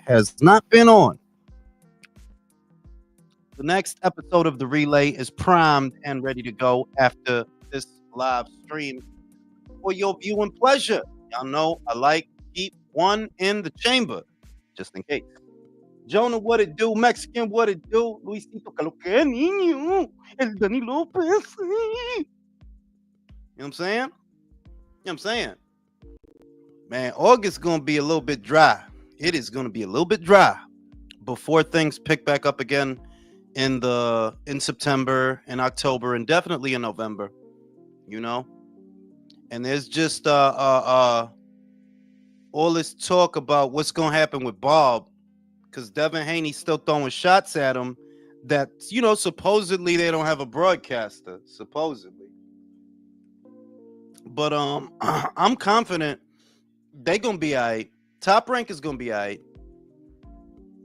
has not been on. The next episode of the relay is primed and ready to go after this live stream for your viewing pleasure. Y'all know I like to keep one in the chamber, just in case. Jonah, what it do? Mexican, what it do? Luisito, que lo que es, niño? El Dani Lopez. You know what I'm saying? You know what I'm saying? Man, August gonna be a little bit dry. It is gonna be a little bit dry before things pick back up again in September and October and definitely in November. You know, and there's just all this talk about what's gonna happen with Bob because Devin Haney's still throwing shots at him. That supposedly they don't have a broadcaster, supposedly, but I'm confident they gonna be alright. Top Rank is gonna be alright.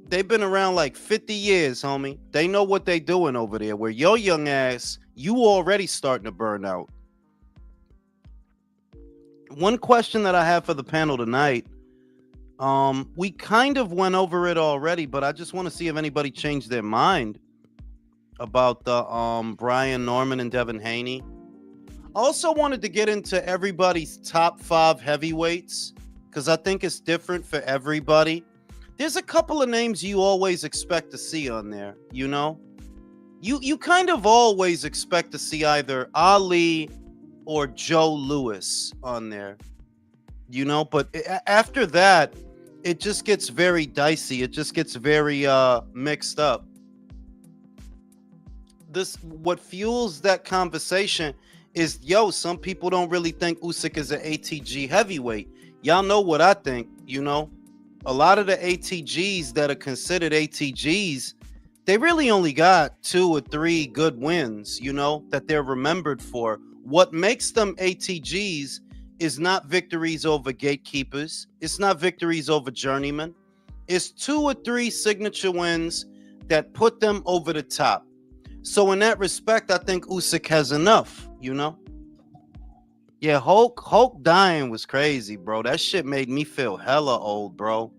They've been around like 50 years, homie. They know what they doing over there. Where your young ass, you already starting to burn out. One question that I have for the panel tonight, we kind of went over it already, but I just want to see if anybody changed their mind about the Brian Norman and Devin Haney. Also wanted to get into everybody's top 5 heavyweights because I think it's different for everybody. There's a couple of names you always expect to see on there, you know? You kind of always expect to see either Ali or Joe Louis on there, you know? But after that, it just gets very dicey. It just gets very mixed up. What fuels that conversation is, some people don't really think Usyk is an ATG heavyweight. Y'all know what I think, you know? A lot of the ATGs that are considered ATGs, they really only got 2 or 3 good wins, you know, that they're remembered for. What makes them ATGs is not victories over gatekeepers. It's not victories over journeymen. It's 2 or 3 signature wins that put them over the top. So in that respect, I think Usyk has enough, you know? Yeah, Hulk dying was crazy, bro. That shit made me feel hella old, bro.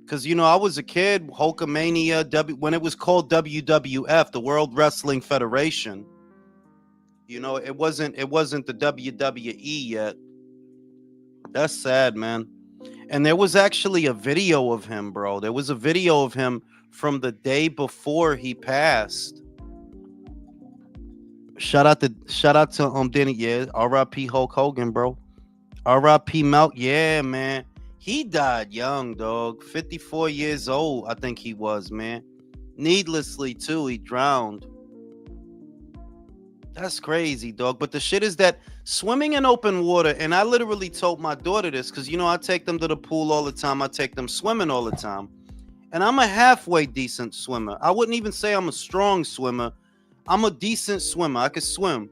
Cause I was a kid, Hulkamania, when it was called WWF, the World Wrestling Federation. It wasn't the WWE yet. That's sad, man. And there was actually a video of him, bro. There was a video of him from the day before he passed. Shout out to Danny, yeah. R.I.P. Hulk Hogan, bro. R.I.P. Melt, yeah, man. He died young, dog. 54 years old, I think he was, man. Needlessly, too, he drowned. That's crazy, dog. But the shit is that swimming in open water, and I literally told my daughter this, because, I take them to the pool all the time. I take them swimming all the time. And I'm a halfway decent swimmer. I wouldn't even say I'm a strong swimmer. I'm a decent swimmer. I could swim.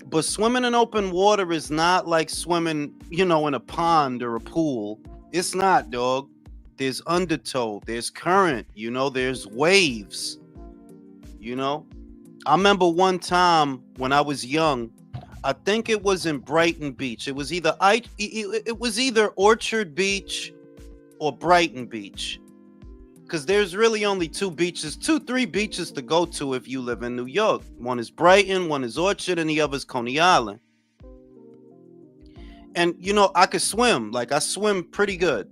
But swimming in open water is not like swimming, in a pond or a pool. It's not, dog. There's undertow. There's current. There's waves. I remember one time when I was young, I think it was in Brighton Beach. It was either Orchard Beach or Brighton Beach. Because there's really only 3 beaches to go to if you live in New York. One is Brighton, one is Orchard, and the other is Coney Island. And, I could swim. Like, I swim pretty good.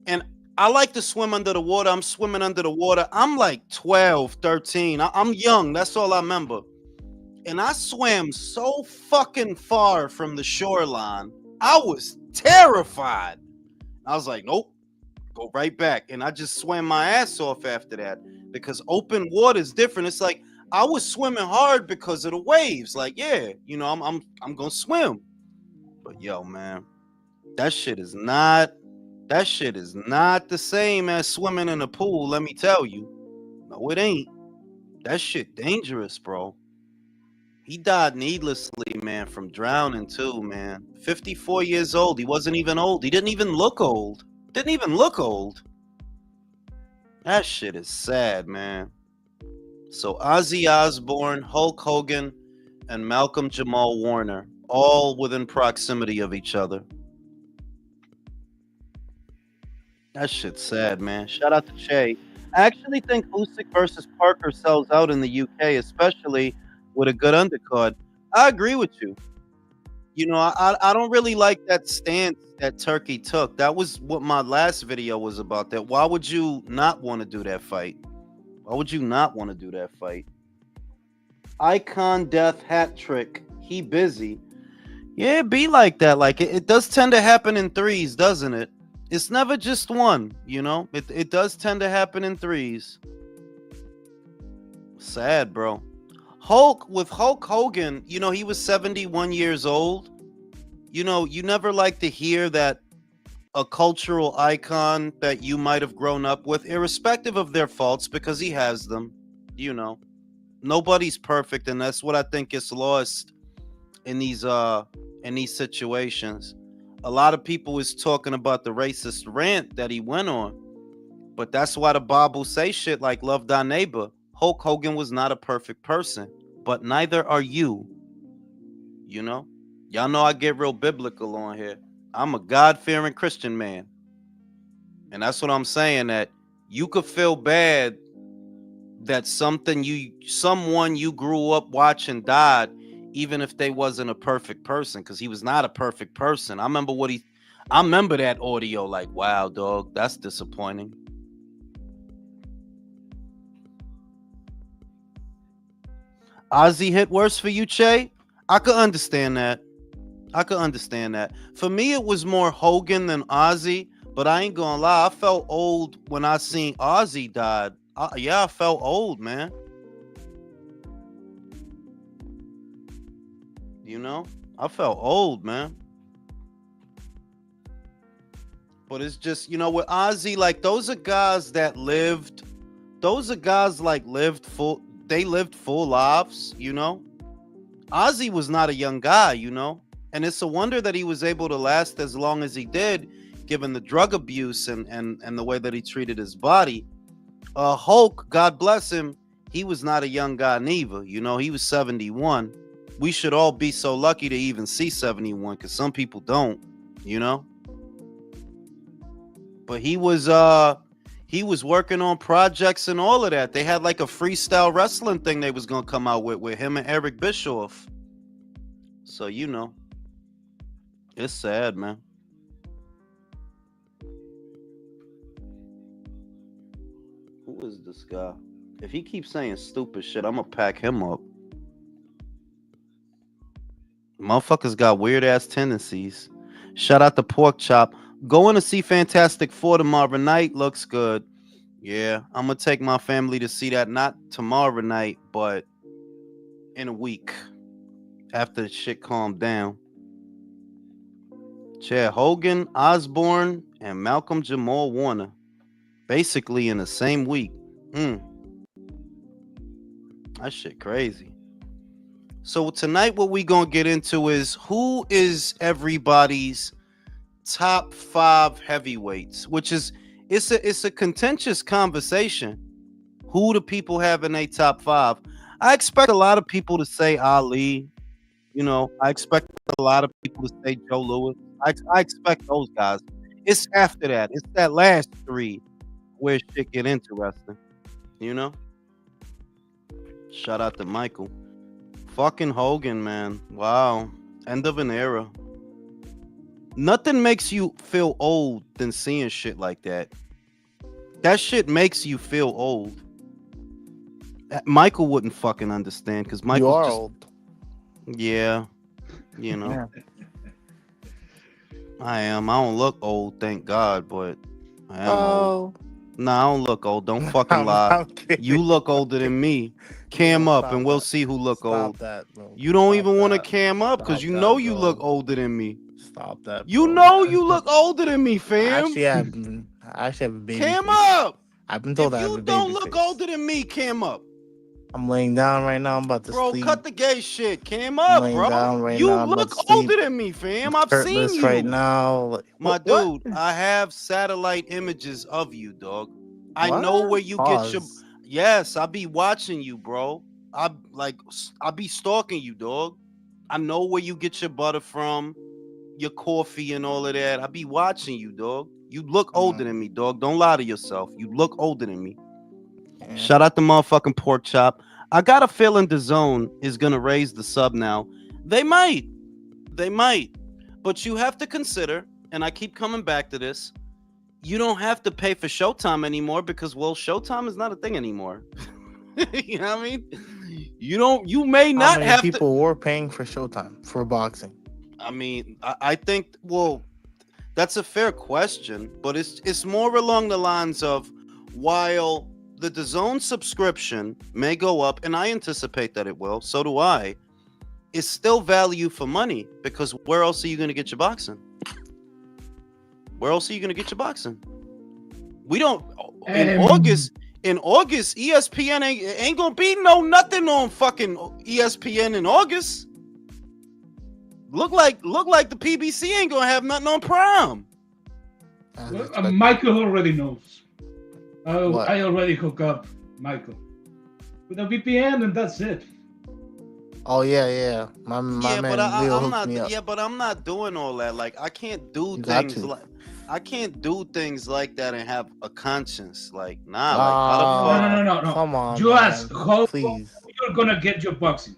And I like to swim under the water. I'm swimming under the water. I'm like 12, 13. I'm young. That's all I remember. And I swam so fucking far from the shoreline. I was terrified. I was like, nope. Go right back. And I just swam my ass off after that because open water is different. It's like I was swimming hard because of the waves. Like, yeah, I'm gonna swim. But yo, man, that shit is not the same as swimming in a pool, let me tell you. No, it ain't. That shit dangerous, bro. He died needlessly, man, from drowning too, man. 54 years old. He wasn't even old. He didn't even look old. That shit is sad, man. So Ozzy Osbourne, Hulk Hogan, and Malcolm Jamal Warner, all within proximity of each other. That shit's sad, man. Shout out to Che. I actually think Usyk versus Parker sells out in the UK, especially with a good undercard. I agree with you. I don't really like that stance that Turkey took. That was what my last video was about. That why would you not want to do that fight? Why would you not want to do that fight? Icon death hat trick. He busy. Yeah, it be like that. Like it does tend to happen in threes, doesn't it? It's never just one, It does tend to happen in threes. Sad, bro. Hulk Hogan, he was 71 years old. You never like to hear that a cultural icon that you might have grown up with, irrespective of their faults, because he has them, you know. Nobody's perfect, and that's what I think gets lost in these situations. A lot of people is talking about the racist rant that he went on, but that's why the Bible say shit like love thy neighbor. Hulk Hogan was not a perfect person, but neither are you. You know, y'all know I get real biblical on here. I'm a God-fearing Christian man, and that's what I'm saying. That you could feel bad that someone you grew up watching died, even if they wasn't a perfect person, because he was not a perfect person. I remember that audio. Like, wow, dog, that's disappointing. Ozzy hit worse for you, Che. I could understand that. For me, it was more Hogan than Ozzy, but I ain't gonna lie. I felt old when I seen Ozzy died. Yeah, I felt old, man. You know, I felt old, man. But it's just, with Ozzy, like those are guys that lived. Those are guys like lived full. They lived full lives. Ozzy was not a young guy. And it's a wonder that he was able to last as long as he did, given the drug abuse and the way that he treated his body. Hulk, God bless him, he was not a young guy neither. He was 71. We should all be so lucky to even see 71, because some people don't, you know. But he was working on projects and all of that. They had like a freestyle wrestling thing they was gonna come out with him and Eric Bischoff. So it's sad, man. Who is this guy? If he keeps saying stupid shit, I'm gonna pack him up. Motherfuckers got weird ass tendencies. Shout out to Pork Chop. Going to see Fantastic Four tomorrow night. Looks good. Yeah, I'm gonna take my family to see that, not tomorrow night, but in a week after the shit calmed down. Chad Hogan, Osborne, and Malcolm Jamal Warner, basically in the same week. Hmm, that shit crazy. So tonight, what we gonna get into is who is everybody's top five heavyweights, which is it's a contentious conversation. Who do people have in a top five? I expect a lot of people to say Ali. I expect a lot of people to say Joe Lewis. I expect those guys. It's after that. It's that last three where shit get interesting. You know. Shout out to Michael. Fucking Hogan, man. Wow. End of an era. Nothing makes you feel old than seeing shit like that. That shit makes you feel old. Michael wouldn't fucking understand, because You Michael's are just, old. yeah, you know. Yeah. I am. I don't look old, thank God, but I am old. Oh, Nah, I don't look old. Don't fucking I'm, lie. I'm You kidding. look older than me. Cam up and Stop we'll that. see who look Stop old. that, bro. You don't Stop even want to that. cam up because Stop you that, know you look bro. older than me. Stop that, You bro. know you look older than me, fam. I actually have a baby Cam face. up. I've been told If I have you a don't baby look face. older than me, cam up. I'm laying down right now. I'm about to Bro, sleep. cut the gay shit. Cam I'm up, laying bro. down right You now. I'm about look to sleep. older than me, I'm fam. I've seen shirtless right you. now. Like, My what? dude, I have satellite images of you, dog. I know What? where you get your. Pause. Yes, I be watching you, bro. I be stalking you, dog. I know where you get your butter from, your coffee and all of that. I be watching you, dog. You look older than me, dog. Don't lie to yourself. You look older than me. Yeah. Shout out the motherfucking pork chop. I got a feeling DAZN is gonna raise the sub now. They might. They might. But you have to consider, and I keep coming back to this, you don't have to pay for Showtime anymore because, well, Showtime is not a thing anymore. You know what I mean? You may How not many have people were paying for Showtime for boxing? I mean, I think, well, that's a fair question, but it's more along the lines of, while the DAZN subscription may go up, and I anticipate that it will, so do I, it's still value for money, because where else are you going to get your boxing? Where else are you going to get your boxing? We don't, in August, ESPN ain't going to be nothing on fucking ESPN in August. Look like the PBC ain't gonna have nothing on Prime. Michael already knows. I already hook up Michael with a VPN, and that's it. Oh yeah. My man Leo hooked me up. Yeah, but I'm not doing all that. Like, I can't do things like that and have a conscience. Like, nah. Like, how the fuck? No. Come on, just how please. You're gonna get your boxing.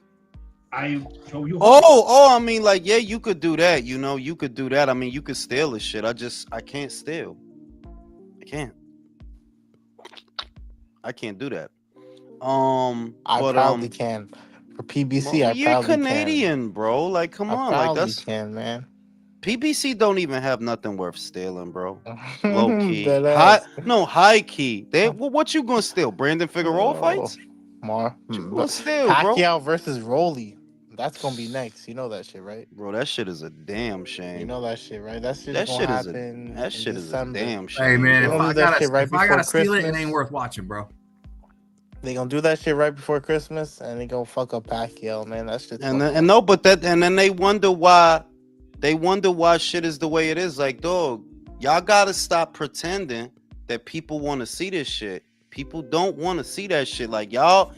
I show you. I mean, like, yeah, you could do that. You know, you could do that. I mean, you could steal this shit. I can't steal. I can't do that. I probably can. For PBC, well, I you're probably Canadian, can. Bro. Like, come on, like that's can, man. PBC don't even have nothing worth stealing, bro. Low key, high key. What you gonna steal? Brandon Figueroa fights? Pacquiao versus Rolly. That's gonna be next. You know that shit, right? Bro, that shit is a damn shame. You know that shit, right? That shit is a damn shame. Hey man, if I gotta steal Christmas, it ain't worth watching, bro. They gonna do that shit right before Christmas, and they gonna fuck up Pacquiao, man. That shit. And then they wonder why. They wonder why shit is the way it is. Like, dog, y'all gotta stop pretending that people want to see this shit. People don't want to see that shit. Like, y'all,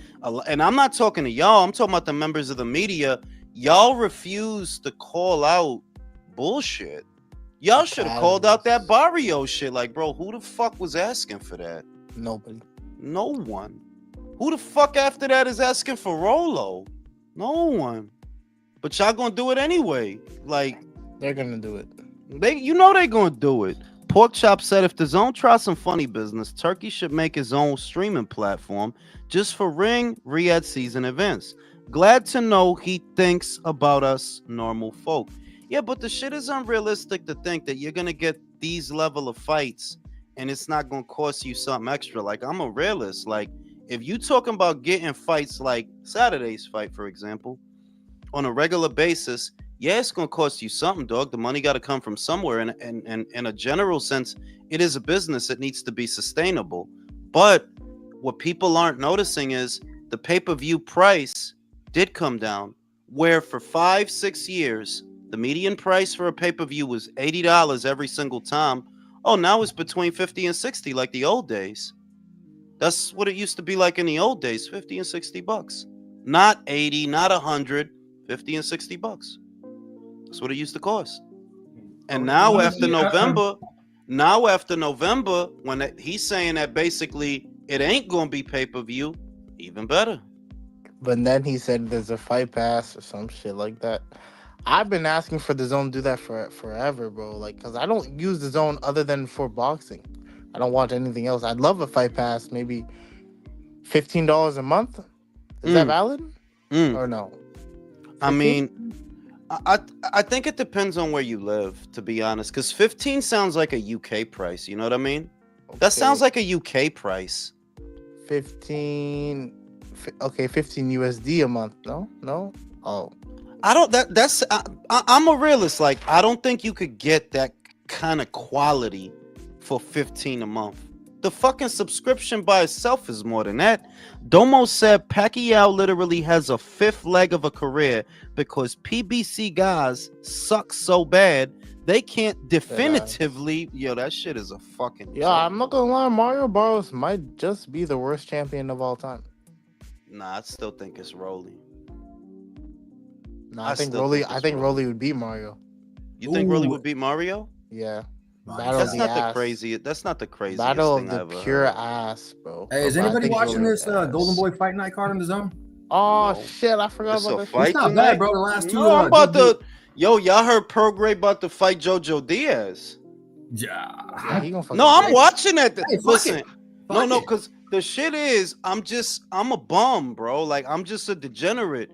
and I'm not talking to y'all, I'm talking about the members of the media. Y'all refuse to call out bullshit. Y'all should have called out that Barrio shit. Like, bro, who the fuck was asking for that? Nobody. No one. Who the fuck after that is asking for Rolo? No one. But y'all gonna do it anyway. Like, they're gonna do it. They gonna do it. Pork Chop said, if DAZN tries some funny business, Turkey should make his own streaming platform just for Ring Riyadh season events. Glad to know he thinks about us normal folk. Yeah, but the shit is unrealistic to think that you're gonna get these level of fights and it's not gonna cost you something extra. Like, I'm a realist. Like, if you talking about getting fights like Saturday's fight, for example, on a regular basis, yeah, it's gonna cost you something, dog. The money got to come from somewhere, and in a general sense, it is a business that needs to be sustainable. But what people aren't noticing is the pay-per-view price did come down, where for 5-6 years the median price for a pay-per-view was $80 every single time. Oh, now it's between 50 and 60, like the old days. That's what it used to be like in the old days, 50 and 60 bucks. Not 80, not 100, 50 and 60 bucks. That's what it used to cost. And now after November, when he's saying that basically it ain't going to be pay-per-view, even better. But then he said there's a fight pass or some shit like that. I've been asking for DAZN to do that for forever, bro. Like, because I don't use DAZN other than for boxing. I don't watch anything else. I'd love a fight pass, maybe $15 a month. Is that valid? Or no? 15? I mean, I think it depends on where you live, to be honest, because 15 sounds like a UK price. You know what I mean? Okay. That sounds like a UK price. 15 USD a month. No. Oh, I don't. I'm a realist. Like, I don't think you could get that kind of quality for 15 a month. The fucking subscription by itself is more than that. Domo said Pacquiao literally has a fifth leg of a career because PBC guys suck so bad they can't definitively. Yo, that shit is a fucking. Yeah, I'm not gonna lie. Mario Barros might just be the worst champion of all time. Nah, I still think it's Rolly. Nah, I think Rolly would beat Mario. You think Rolly would beat Mario? Yeah. That's not the craziest. That's not the craziest Battle thing of the ever pure heard. ass, bro. Hey, is anybody watching this Golden Boy Fight Night card on the zone? Oh No. shit, I forgot about that. It's not bad, bro. The last two. No, I'm about to. Yo, y'all heard Prograis about to fight Jojo Diaz? Yeah. No, I'm watching that. Hey, Listen, no, because the shit is, I'm a bum, bro. Like, I'm just a degenerate.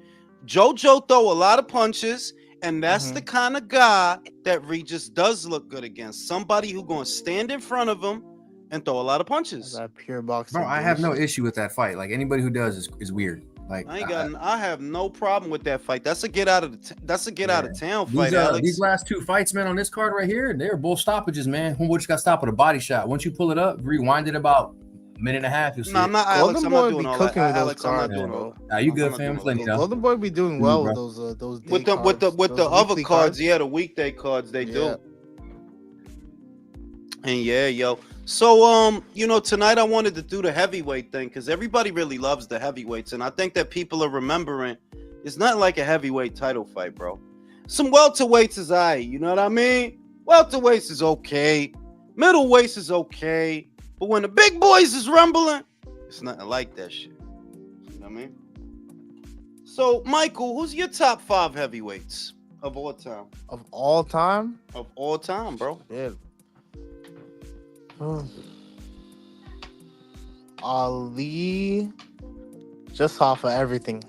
Jojo throw a lot of punches, and that's the kind of guy that Regis does look good against. Somebody who gonna stand in front of him and throw a lot of punches. That pure boxing. Bro, I have no issue with that fight. Like, anybody who does is weird. Like, I have no problem with that fight. That's a get out of town fight, Alex. These last two fights, man, on this card right here, they're both stoppages, man. Homeboy just got stopped with a body shot. Once you pull it up, rewind it about a minute and a half. You'll see. No, I'm not Alex. I'm not doing all that. Alex, I'm not doing all that. Nah, you good, fam? Golden Boy be doing well with those with the other cards. Yeah, the weekday cards they do. And yeah, yo. So tonight I wanted to do the heavyweight thing because everybody really loves the heavyweights, and I think that people are remembering it's not like a heavyweight title fight, bro. Some welterweights is alright, you know what I mean? Welterweights is okay, middleweights is okay, but when the big boys is rumbling, it's nothing like that shit. You know what I mean? So, Michael, who's your top 5 heavyweights of all time? Of all time? Of all time, bro. Yeah. Ali, just off of everything,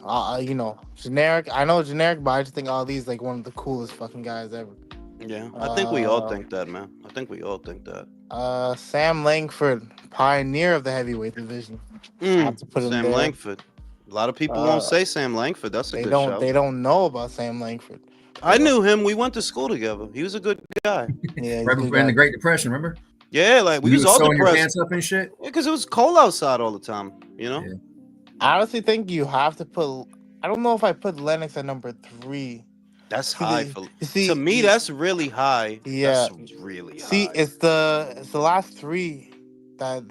generic. I know generic, but I just think Ali's like one of the coolest fucking guys ever. Yeah, I think we all think that, man. I think we all think that. Sam Langford, pioneer of the heavyweight division. Sam Langford. A lot of people won't say Sam Langford. That's a good shout. They don't know about Sam Langford. I knew him. We went to school together. He was a good guy. Yeah, right before in the Great Depression, remember? Yeah, like we was all depressed. Your pants up and shit. Yeah, because it was cold outside all the time. You know. Yeah. I honestly think you have to put. I don't know if I put Lennox at number 3. That's high for. To me, that's really high. Yeah, that's really high. See, it's the last 3 that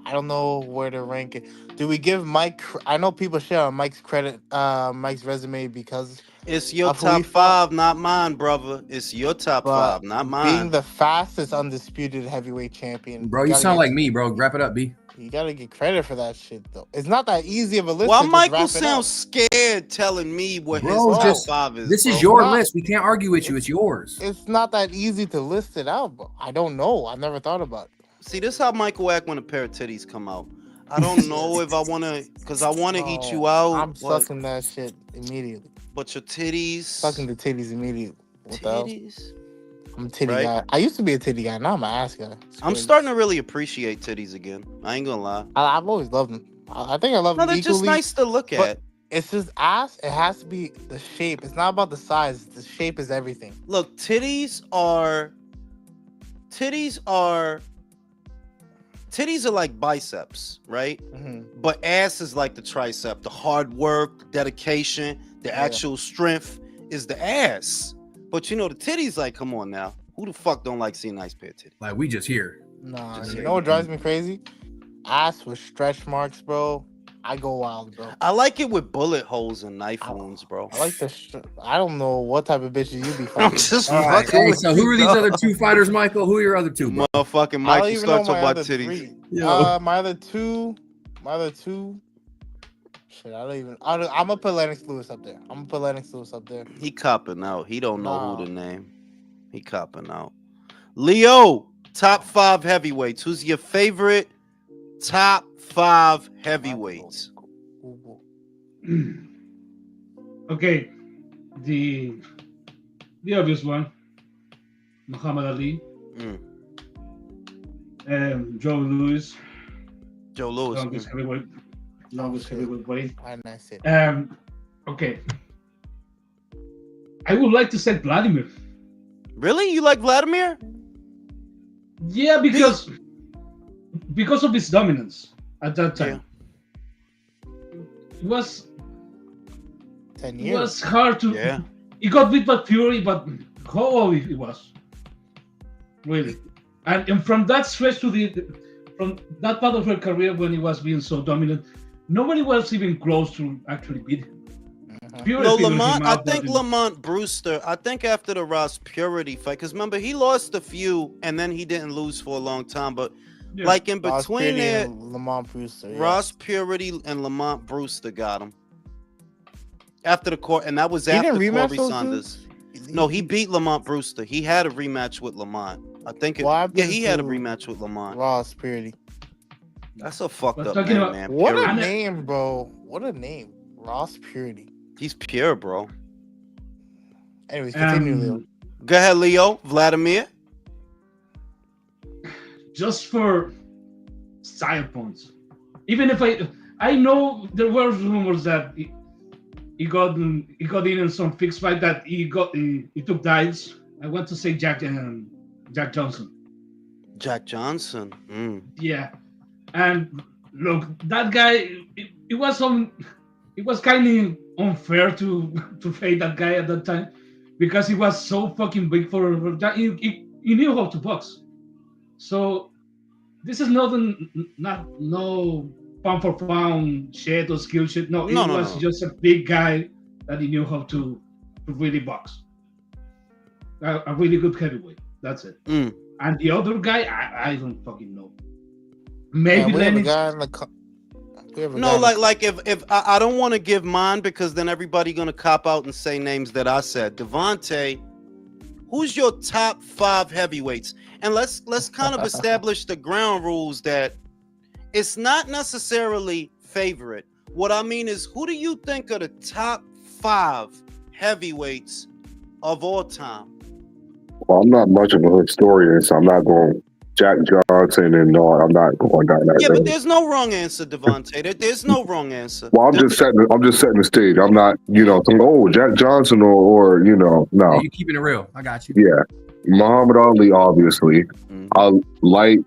I don't know where to rank it. Do we give Mike? I know people share on Mike's credit, Mike's resume because it's your top 5, not mine, brother. It's your top 5, not mine. Being the fastest undisputed heavyweight champion, bro. You sound like me, bro. Wrap it up, B. You gotta get credit for that shit, though. It's not that easy of a list. Why Michael sounds scared telling me what his top 5 is? This is your list. We can't argue with you. It's yours. It's not that easy to list it out, bro. I don't know. I've never thought about it. See, this is how Michael act when a pair of titties come out. I don't know if I want to, because I want to eat you out. I'm sucking that shit immediately. But your titties. Sucking the titties immediately. What titties? I'm a titty guy. I used to be a titty guy. Now I'm an ass guy. I'm starting to really appreciate titties again. I ain't gonna lie. I've always loved them. I think I love them equally. They're just nice to look at. It's just ass. It has to be the shape. It's not about the size. The shape is everything. Look, titties are like biceps, right? Mm-hmm. But ass is like the tricep. The hard work, the dedication, the actual strength is the ass. But the titties, like, come on now. Who the fuck don't like seeing a nice pair of titties? Like, we just here. Nah, you know what drives me crazy? Ass with stretch marks, bro. I go wild, bro. I like it with bullet holes and knife wounds, bro. I like I don't know what type of bitches you be fighting. I'm just fucking so who are these other 2 fighters, Michael? Who are your other 2, bro? Motherfucking Michael starts talking about titties. My other two. Shit, I don't even. I'm gonna put Lennox Lewis up there. He copping out. He don't know who to name. He copping out. Leo, top 5 heavyweights. Who's your favorite top 5 heavyweights? Okay, the obvious one, Muhammad Ali, Joe Louis. Longest heavyweight weight. Nice. Okay. I would like to say Vladimir. Really? You like Vladimir? Yeah, because of his dominance at that time. It was 10 years. It was hard to. Yeah. He got beat by Fury, but how old he was? Really, and from that stretch from that part of her career when he was being so dominant, nobody was even close to actually beat him. Fury No, figured him Lamont. I out, think but- Lamont Brewster. I think after the Ross Purity fight, because remember he lost a few and then he didn't lose for a long time. But Yeah. like in Ross between Purdy there, and Lamont Brewster. Yeah. Ross Purity and Lamont Brewster got him after the court, and that was He after didn't rematch Corey those Saunders. dudes? No, he beat Lamont Brewster. He had a rematch with Lamont. I think. What happened Yeah, he had a to rematch with Lamont. Ross Purdy. That's a fucked But up talking name, about- man. What a Purity. name, bro. What a name. Ross Purity. He's pure, bro. Anyways, continue, Leo. Go ahead, Leo. Vladimir. Just for side points. Even if I know there were rumors that he got in some fixed fight that he took dives. I want to say Jack Johnson. Jack Johnson. Yeah, and look, that guy. It was kind of unfair to fight that guy at that time because he was so fucking big for that. He knew how to box. So this is no pound for pound shit or skill shit. No, No, he no, was no. just a big guy that he knew how to really box. A really good heavyweight. That's it. And the other guy, I don't fucking know. Maybe we have a Lennox. guy in the No, like if I don't want to give mine because then everybody gonna cop out and say names that I said. Devontae, who's your top 5 heavyweights? And let's kind of establish the ground rules that it's not necessarily favorite. What I mean is, who do you think are the top 5 heavyweights of all time? Well, I'm not much of a historian, so I'm not going Jack Johnson, and no, I'm not going down that Yeah, road. but there's no wrong answer, Devontae. There's no wrong answer. Well, I'm just setting the stage. I'm not, saying, oh, Jack Johnson or no. Yeah, you keeping it real. I got you. Yeah, Muhammad Ali, obviously. I like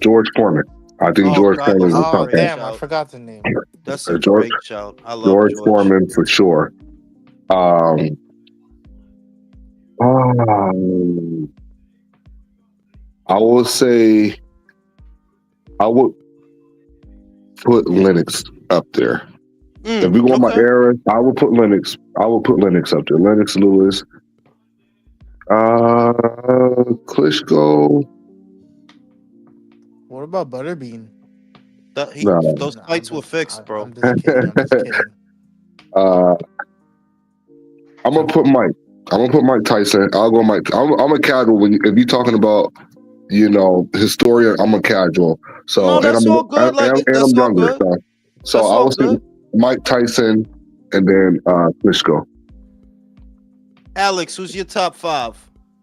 George Foreman. I think George God, Foreman is that's top great. ten. damn, I forgot the name. That's a George- great shout. I love George Foreman for sure. I will say I would put Lennox up there. If we go by era, I would put Lennox. Up there. Lennox Lewis. Klitschko. What about Butterbean? Those fights were fixed, bro. I'm just kidding. I'm gonna put Mike. Tyson. I'll go Mike. I'm a casual. If you're talking about, historian, I'm a casual. So No, that's all good. and That's I'm all younger. good. So That's I all would say good. Mike Tyson and then Klitschko. Alex, who's your top 5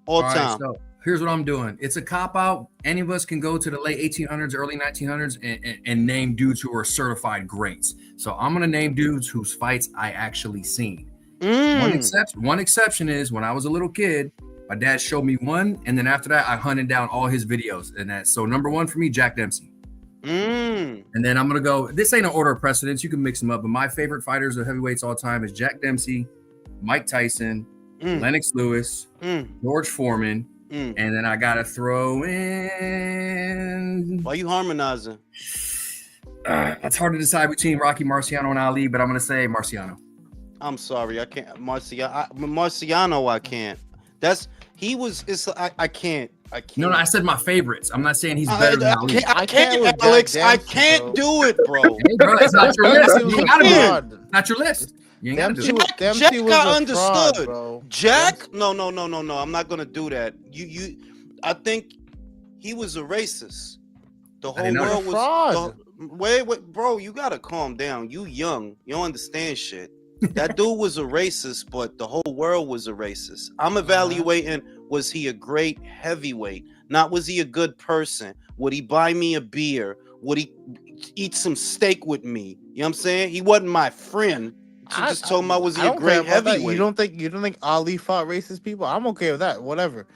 all All right, time? so here's what I'm doing. It's a cop out. Any of us can go to the late 1800s, early 1900s, and name dudes who are certified greats. So I'm gonna name dudes whose fights I actually seen. One exception is when I was a little kid, my dad showed me one, and then after that, I hunted down all his videos. And that, so number 1 for me, Jack Dempsey. And then I'm gonna go. This ain't an order of precedence. You can mix them up, but my favorite fighters of heavyweights all time is Jack Dempsey, Mike Tyson, Lennox Lewis, George Foreman, and then I gotta throw in. Why you harmonizing? It's hard to decide between Rocky Marciano and Ali, but I'm gonna say Marciano. I'm sorry, I can't. Marciano, I can't. I can't. No, I said my favorites. I'm not saying he's better than Ali. I can't, Alex. I can't do it, bro. Hey, bro, it's not your list. Dempsey You was ain't a gotta do it. fraud. Not your list. You ain't gotta do it. Dempsey Jack, was I a understood. fraud, bro. Jack, no. I'm not gonna do that. I think he was a racist. The whole didn't know. world was. Fraud. Wait, bro, you gotta calm down. You young, you don't understand shit. That dude was a racist, but the whole world was a racist. I'm evaluating, was he a great heavyweight? Not was he a good person? Would he buy me a beer? Would he eat some steak with me? You know what I'm saying? He wasn't my friend. So just told him was he a great heavyweight? You don't think Ali fought racist people? I'm okay with that. Whatever.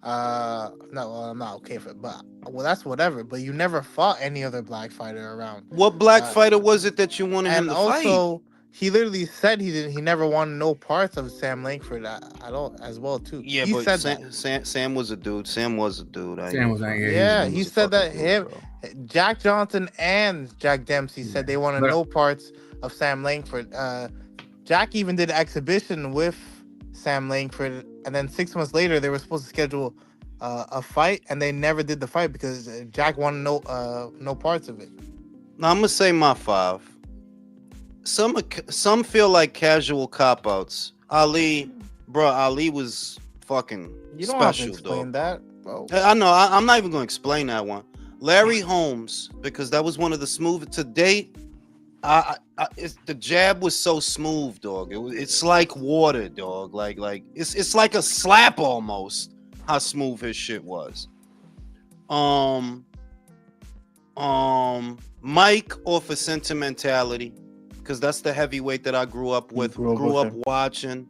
No, I'm not okay with it, but that's whatever. But you never fought any other black fighter around. What black fighter was it that you wanted him And to also, he literally said he never wanted no parts of Sam Langford at all as well too. Yeah, he but said that. Sam was a dude. Sam was a dude. Yeah, he said that him. Jack Johnson and Jack Dempsey said they wanted But- no parts of Sam Langford. Jack even did an exhibition with Sam Langford, and then 6 months later they were supposed to schedule a fight, and they never did the fight because Jack wanted no parts of it. Now I'm gonna say my 5. Some feel like casual cop outs. Ali was fucking You don't have to special, explain dog. that, bro. I know. I'm not even gonna explain that one. Larry Holmes, because that was one of the smooth to date. The jab was so smooth, dog. It's like water, dog. Like it's like a slap almost. How smooth his shit was. Mike off of Sentimentality, because that's the heavyweight that I grew up with, grew up watching,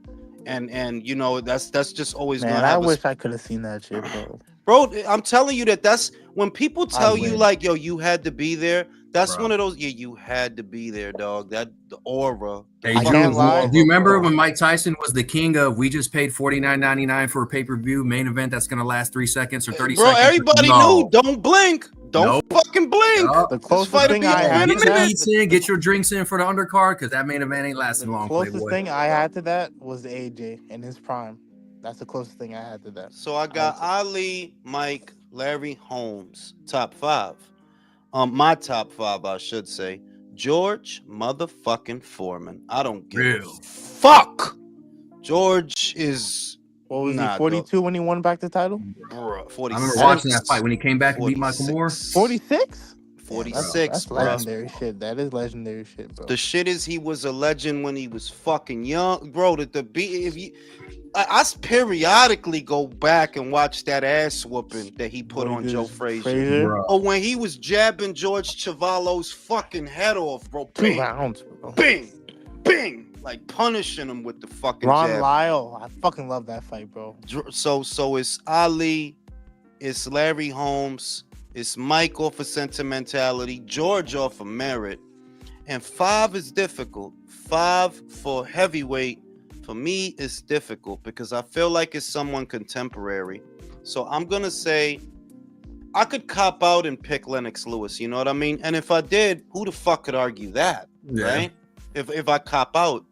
and you know that's just always Man, gonna I have wish I could have seen that shit, bro. Bro, I'm telling you that's when people tell you wish. like, yo, you had to be there. That's Bro. one of those. Yeah, you had to be there, dog. That the aura. Hey, I Drew, can't lie. do you remember Bro. when Mike Tyson was the king of we just paid $49.99 for a pay-per-view main event that's gonna last 3 seconds or 30 Bro, seconds? everybody knew. Don't blink. Don't fucking blink. Yup. The This closest fight will thing be I over had in a Get to your that, minute. eats in, get your drinks in for the undercard because that main event ain't lasting the long. closest Playboy. thing I had to that was AJ in his prime. That's the closest thing I had to that. So I got Ali, Mike, Larry Holmes, top 5. My top 5, I should say. George motherfucking Foreman. I don't give a Real. fuck. George is What was Nah, he, 42 when he won back the title? bruh, I 46. remember watching that fight when he came back and beat Michael Moore. 46? 46, That's bro. legendary shit. That is legendary shit, bro. The shit is he was a legend when he was fucking young, bro. The beat, if you, I periodically go back and watch that ass whooping that he put on Joe Frazier. Bro. Or when he was jabbing George Chuvalo's fucking head off, bro. 2 Bing, rounds, bro. bing, bing, like punishing him with the fucking Ron jab. Lyle. I fucking love that fight, bro. So it's Ali, it's Larry Holmes, it's Mike off of Sentimentality, George off of Merit, and 5 is difficult. 5 for heavyweight for me is difficult because I feel like it's someone contemporary. So I'm gonna say I could cop out and pick Lennox Lewis. You know what I mean? And if I did, who the fuck could argue that, right? If I cop out.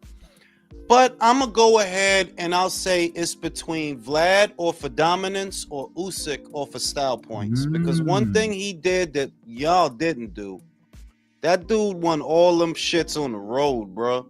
But I'm gonna go ahead and I'll say it's between Vlad or for dominance or Usyk or for style points. Because one thing he did that y'all didn't do, that dude won all them shits on the road, bro.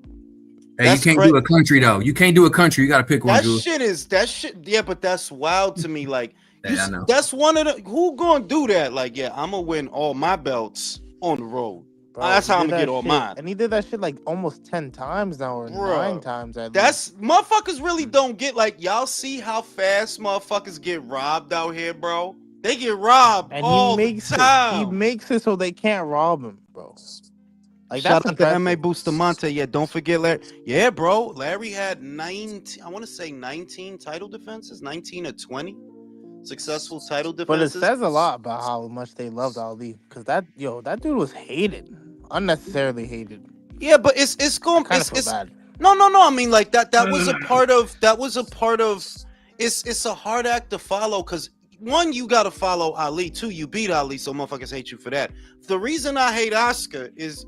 Hey, That's you can't do a country though. You can't do a country. You got to pick one, That Drew. shit. Yeah, but that's wild to me. Like, Yeah, I know. that's one of the who gonna do that? Like, yeah, I'm gonna win all my belts on the road. Bro, That's he how I'm did gonna that get all shit- mine. And he did that shit like almost 10 times now, or Bruh. 9 times at least. That's motherfuckers really don't get like y'all see how fast motherfuckers get robbed out here, bro. They get robbed And all he makes the it. time. He makes it so they can't rob him, bro. Like Shout that's out to impressive. MA Bustamante. Yeah, don't forget Larry. Yeah, bro. Larry had 19. I want to say 19 title defenses, 19 or 20 successful title But it defenses. says a lot about how much they loved Ali, because that dude was hated, unnecessarily hated. Yeah, but it's I going. kind of feel It's bad. no. I mean, like that was a part of. It's a hard act to follow because one, you got to follow Ali. 2, you beat Ali, so motherfuckers hate you for that. The reason I hated Oscar is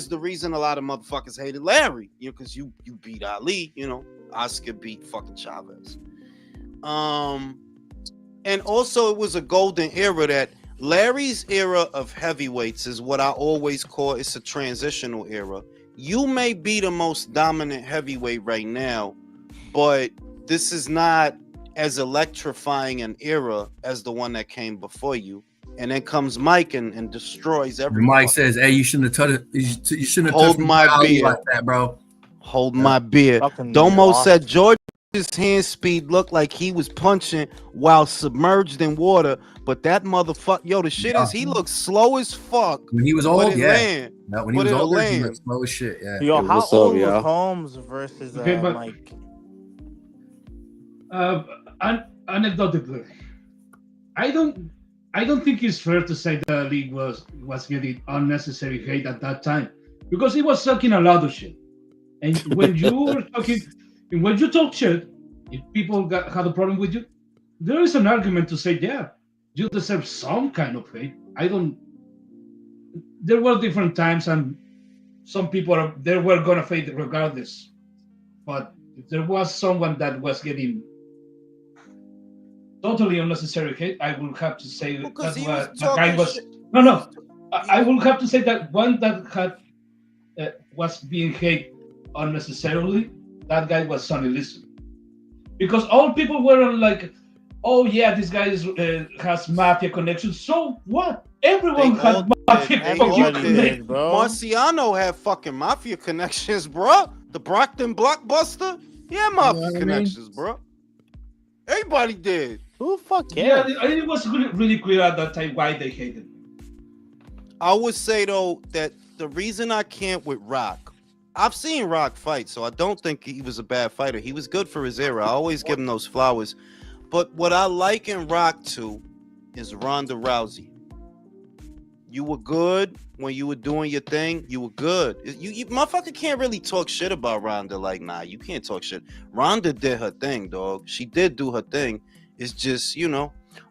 the reason a lot of motherfuckers hated Larry. You know, because you beat Ali. You know, Oscar beat fucking Chavez. And also it was a golden era that Larry's era of heavyweights is what I always call it's a transitional era. You may be the most dominant heavyweight right now, but this is not as electrifying an era as the one that came before you. And then comes Mike and destroys everything. Mike says, "Hey, you shouldn't have touched it. You shouldn't have Hold touched my Ali beer. like that, bro." Hold my beer. Fucking Domo lost. said George's hand speed looked like he was punching while submerged in water, but that motherfucker, yo, the shit is he looks slow as fuck. When he was But old, it yeah. land. No, when he But was it'll older, he land. was slow as shit. Yeah. Yo, Hey, how what's up, old was y'all? Holmes versus Okay, but- Mike? Anecdotally, I don't think it's fair to say the league was getting unnecessary hate at that time because he was sucking a lot of shit. And when you talk shit, if people had a problem with you, there is an argument to say, yeah, you deserve some kind of hate. I don't. There were different times, and some people they were gonna fade regardless. But if there was someone that was getting totally unnecessary hate, I will have to say Because that he was that guy talking was shit. no He no. was- I will have to say that one that had was being hate unnecessarily. That guy was Sonny Liston, because all people were like, "Oh yeah, this guy has mafia connections." So what? Everyone They all had mafia did. They fucking all Everybody did. connections. did, bro. Marciano had fucking mafia connections, bro. The Brockton Blockbuster, yeah, mafia what I mean? connections, bro. Everybody did. Who the fuck Yeah, cares? it was really clear at that time why they hated him. I would say though that the reason I can't with Rock, I've seen Rock fight, so I don't think he was a bad fighter. He was good for his era. I always give him those flowers. But what I like in Rock too is Ronda Rousey. You were good when you were doing your thing. You were good. You motherfucker can't really talk shit about Ronda. Like, nah, you can't talk shit. Ronda did her thing, dog. She did do her thing. It's just,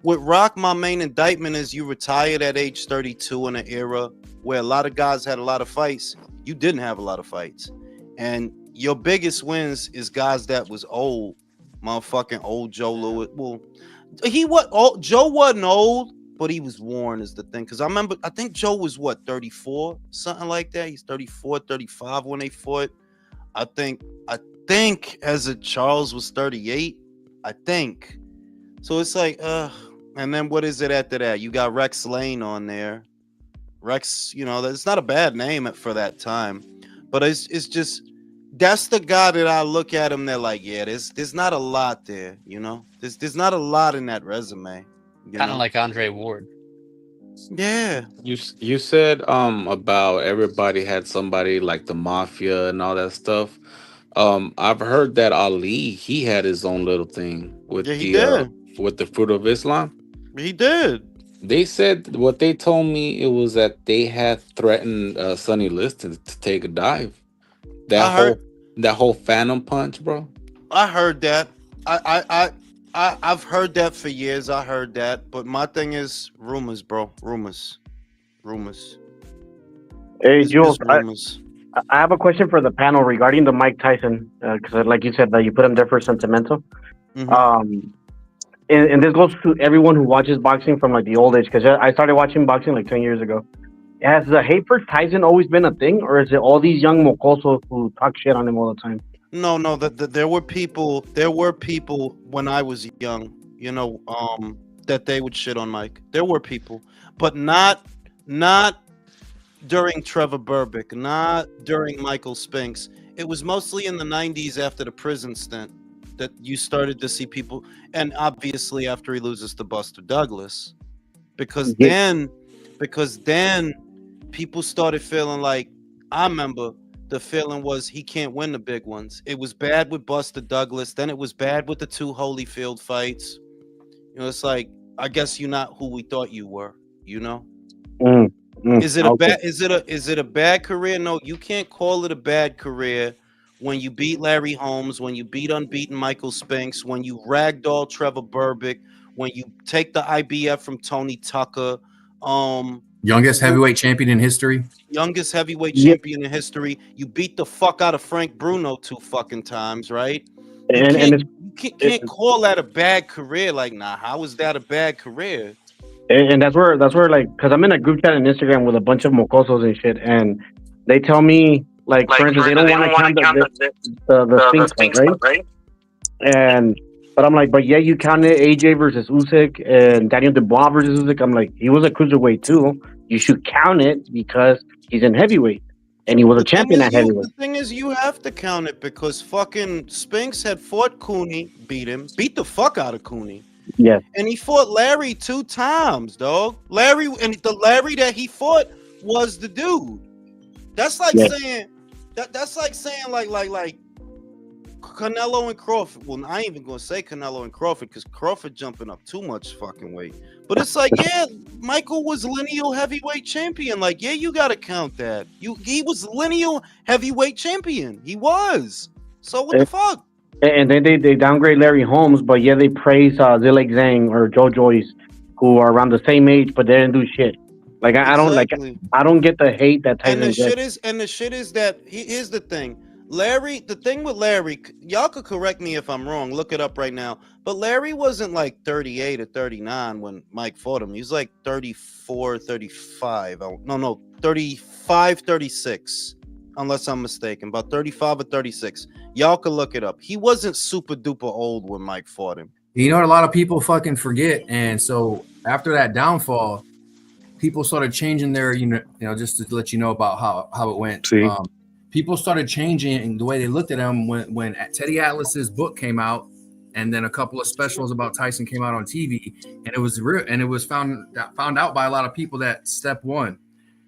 with Rock, my main indictment is you retired at age 32 in an era where a lot of guys had a lot of fights. You didn't have a lot of fights. And your biggest wins is guys that was old. Motherfucking old Joe Louis. Well, Joe wasn't old, but he was worn is the thing. Because I think Joe was 34, something like that. He's 34, 35 when they fought. I think as a Charles was 38. I think. So it's like, and then what is it after that? You got Rex Lane on there. Rex, that's not a bad name for that time. But it's just, that's the guy that I look at him, they're like, yeah, there's not a lot there, There's not a lot in that resume. Kind of like Andre Ward. Yeah. You said about everybody had somebody like the mafia and all that stuff. I've heard that Ali, he had his own little thing with Yeah, he with the Fruit of Islam. He did. They said what they told me, it was that they had threatened Sonny Liston to take a dive. That whole Phantom Punch, bro. I heard that. I've heard that for years. I heard that, but my thing is rumors, bro. Rumors. Hey, It's Jules, just rumors. I have a question for the panel regarding the Mike Tyson, because like you said, that you put him there for sentimental. Mhm. And this goes to everyone who watches boxing from like the old age, because I started watching boxing like 10 years ago. Has the hate for Tyson always been a thing, or is it all these young mocosos who talk shit on him all the time? No. There were people. There were people when I was young. That they would shit on Mike. There were people, but not during Trevor Burbick, not during Michael Spinks. It was mostly in the 90s after the prison stint that you started to see people, and obviously after he loses to Buster Douglas, because then people started feeling like, I remember the feeling was he can't win the big ones. It was bad with Buster Douglas, then it was bad with the two Holyfield fights. It's like, I guess you're not who we thought you were, Is it a bad career? No, you can't call it a bad career when you beat Larry Holmes, when you beat unbeaten Michael Spinks, when you ragdoll Trevor Burbick, when you take the IBF from Tony Tucker, youngest heavyweight champion in history. Youngest heavyweight champion in history. You beat the fuck out of Frank Bruno 2 fucking times, right? You can't call that a bad career. Like, nah, how is that a bad career? And that's where like, because I'm in a group chat on Instagram with a bunch of mocosos and shit, and they tell me, like for instance, they don't want to count the Spinks fight, right? But I'm like, but yeah, you counted AJ versus Usyk and Daniel Dubois versus Usyk. I'm like, he was a cruiserweight too. You should count it because he's in heavyweight and he was a champion at heavyweight. The thing is, you have to count it because fucking Spinks had fought Cooney, beat the fuck out of Cooney. Yeah. And he fought Larry 2 times, dog. Larry that he fought was the dude. That's like saying that's like saying like Canelo and Crawford. Well, I ain't even gonna say Canelo and Crawford because Crawford jumping up too much fucking weight. But it's like, yeah, Michael was lineal heavyweight champion. Like, yeah, you gotta count that. He was lineal heavyweight champion. He was. So what the fuck? And then they downgrade Larry Holmes, but yeah, they praise Zilek Zhang or Joe Joyce who are around the same age, but they didn't do shit. Like I don't like. Exactly. I don't get the hate that And Tyson gets. the shit is that here's the thing. Larry, the thing with Larry, y'all could correct me if I'm wrong. Look it up right now. But Larry wasn't like 38 or 39 when Mike fought him. He was like 34, 35. No, 35, 36. Unless I'm mistaken. About 35 or 36. Y'all could look it up. He wasn't super duper old when Mike fought him. You know what a lot of people fucking forget, and so after that downfall, people started changing their, just to let you know about how it went. See? People started changing the way they looked at him when Teddy Atlas's book came out, and then a couple of specials about Tyson came out on TV, and it was real, and it was found out by a lot of people that step one,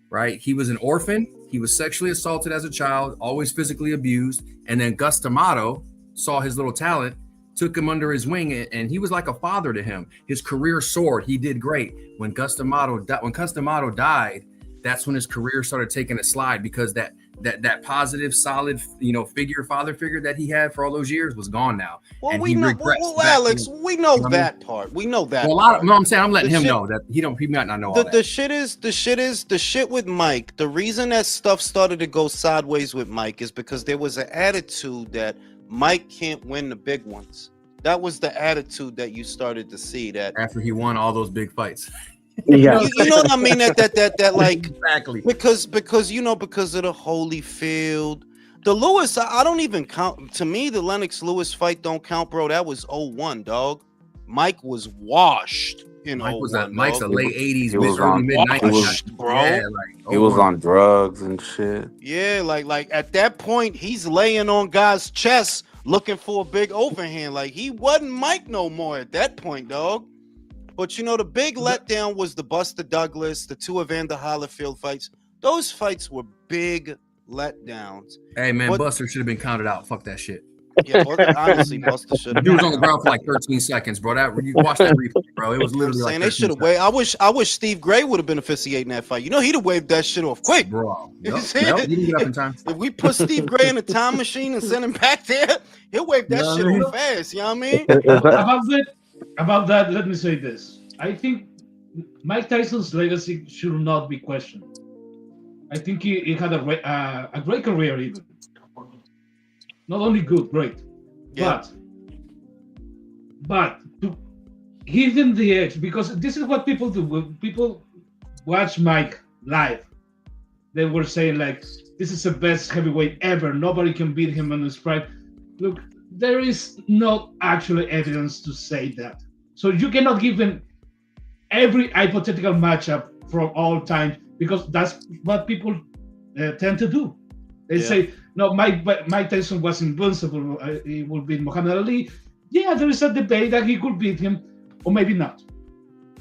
right? He was an orphan. He was sexually assaulted as a child, always physically abused, and then Gus D'Amato saw his little talent, took him under his wing, and he was like a father to him. His career soared. He did great. When Gus D'Amato died, that's when his career started taking a slide, because that positive, solid, father figure that he had for all those years was gone now. Well, and we know, Alex, we know that part. We know that. Well, I'm saying I'm letting him know that he might not know all that. The shit with Mike. The reason that stuff started to go sideways with Mike is because there was an attitude that Mike can't win the big ones. That was the attitude that you started to see that after he won all those big fights. Yeah, you know what I mean? That like exactly because of the Holyfield, the Lewis. I don't even count. To me, the Lennox Lewis fight don't count, bro. That was 0-1, dog. Mike was washed. Mike's a late 80s, He was early on- mid 90s, bro. Yeah, He was on drugs and shit. Yeah, like at that point, he's laying on guys' chests looking for a big overhand. Like he wasn't Mike no more at that point, dog. But the big letdown was the Buster Douglas, the two Evander Holyfield fights. Those fights were big letdowns. Hey man, Buster should have been counted out. Fuck that shit. Yeah, honestly, Buster should have. He was on the ground for like 13 seconds, bro. You watch that replay, bro. It was literally like. They should have waved. I wish Steve Gray would have been officiating that fight. He'd have waved that shit off quick, bro. You Yep. see? He didn't get up in time. If we put Steve Gray in a time machine and send him back there, he'll wave that shit off fast. You know what I mean? About that, let me say this. I think Mike Tyson's legacy should not be questioned. I think he had a great career, even. Not only good, great. Yeah. But to give him the edge, because this is what people do. When people watch Mike live, they were saying like, this is the best heavyweight ever. Nobody can beat him on his prime. Look, there is no actual evidence to say that. So you cannot give him every hypothetical matchup from all time, because that's what people tend to do. They say, no, Mike Tyson was invincible. He will beat Muhammad Ali. Yeah, there is a debate that he could beat him, or maybe not.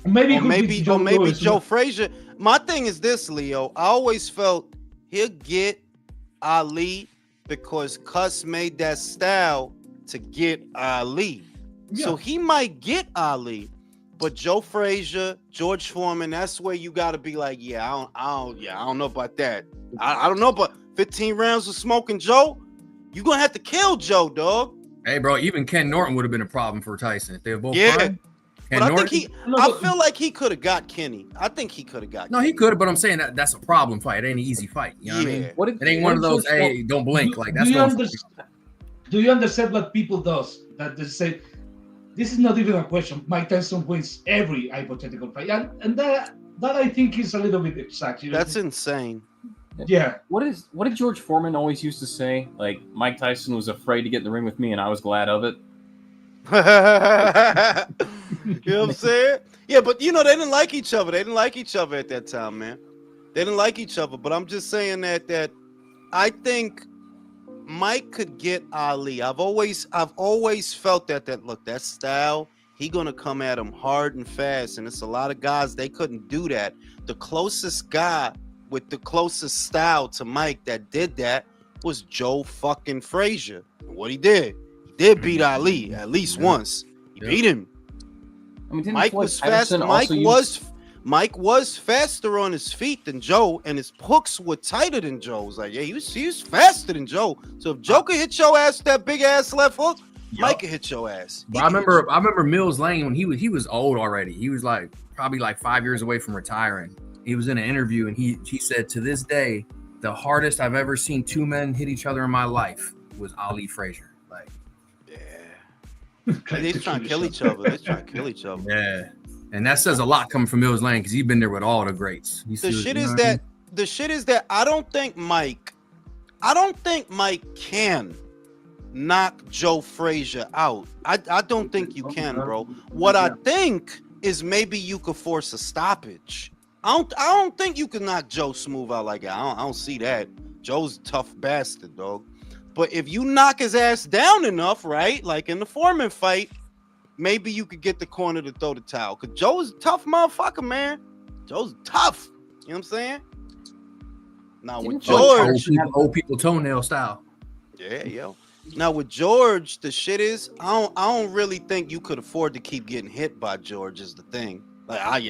Or maybe Joe Frazier. My thing is this, Leo. I always felt he'll get Ali because Cuss made that style to get Ali. Yeah. So he might get Ali. But Joe Frazier, George Foreman, that's where you got to be like, I don't know about that. I don't know, but 15 rounds of smoking Joe, you're going to have to kill Joe, dog. Hey, bro, even Ken Norton would have been a problem for Tyson if they were both fine. But Norton, I feel like he could have got Kenny. I think he could have got Kenny. He could have, but I'm saying that's a problem fight. It ain't an easy fight. You know what I mean? It ain't one of those, hey, don't blink. Do you understand what people does? That they say, this is not even a question. Mike Tyson wins every hypothetical fight. And that I think is a little bit exaggerated. That's insane. Yeah. What did George Foreman always used to say? Like, Mike Tyson was afraid to get in the ring with me, and I was glad of it. You know what I'm saying? Yeah, but they didn't like each other. They didn't like each other at that time, man. They didn't like each other. But I'm just saying that I think Mike could get Ali. I've always felt that look, that style, he gonna come at him hard and fast, and it's a lot of guys they couldn't do that. The closest guy with the closest style to Mike that did that was Joe fucking Frazier. And what he did beat Ali at least once. He beat him. I mean, Mike was fast. Mike was faster on his feet than Joe, and his hooks were tighter than Joe's. Like, he was faster than Joe. So if Joe could hit your ass with that big ass left hook, Mike could hit your ass. But I remember Mills Lane when he was old already. He was like probably like 5 years away from retiring. He was in an interview and he said, to this day, the hardest I've ever seen two men hit each other in my life was Ali Frazier. Like, yeah, they trying to kill each other. Yeah, and that says a lot coming from Mills Lane because he's been there with all the greats. The shit is that I don't think Mike can knock Joe Frazier out. I don't think you can, bro. What I think is maybe you could force a stoppage. I don't think you can knock Joe Smooth out like that. I don't see that. Joe's a tough bastard, dog. But if you knock his ass down enough, right? Like in the Foreman fight, maybe you could get the corner to throw the towel. Cause Joe's a tough motherfucker, man. Joe's tough. You know what I'm saying? Now with George, old people toenail style. Yeah, yo. Now with George, the shit is I don't really think you could afford to keep getting hit by George is the thing. Like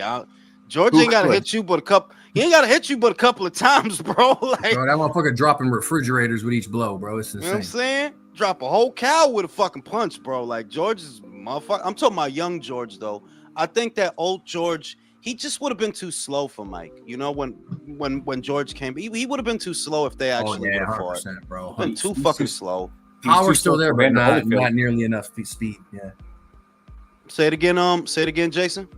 George ain't gotta hit you but a couple. He ain't gotta hit you but a couple of times, bro. Like, bro, that motherfucker dropping refrigerators with each blow, bro. It's insane. You know what I'm saying? Drop a whole cow with a fucking punch, bro. Like George is motherfucker. I'm talking about young George though. I think that old George, he just would have been too slow for Mike. You know, when George came, he would have been too slow if they actually would have fought. Bro. Been too fucking slow. Power's still there, but not nearly enough speed. Yeah. Say it again, Jason.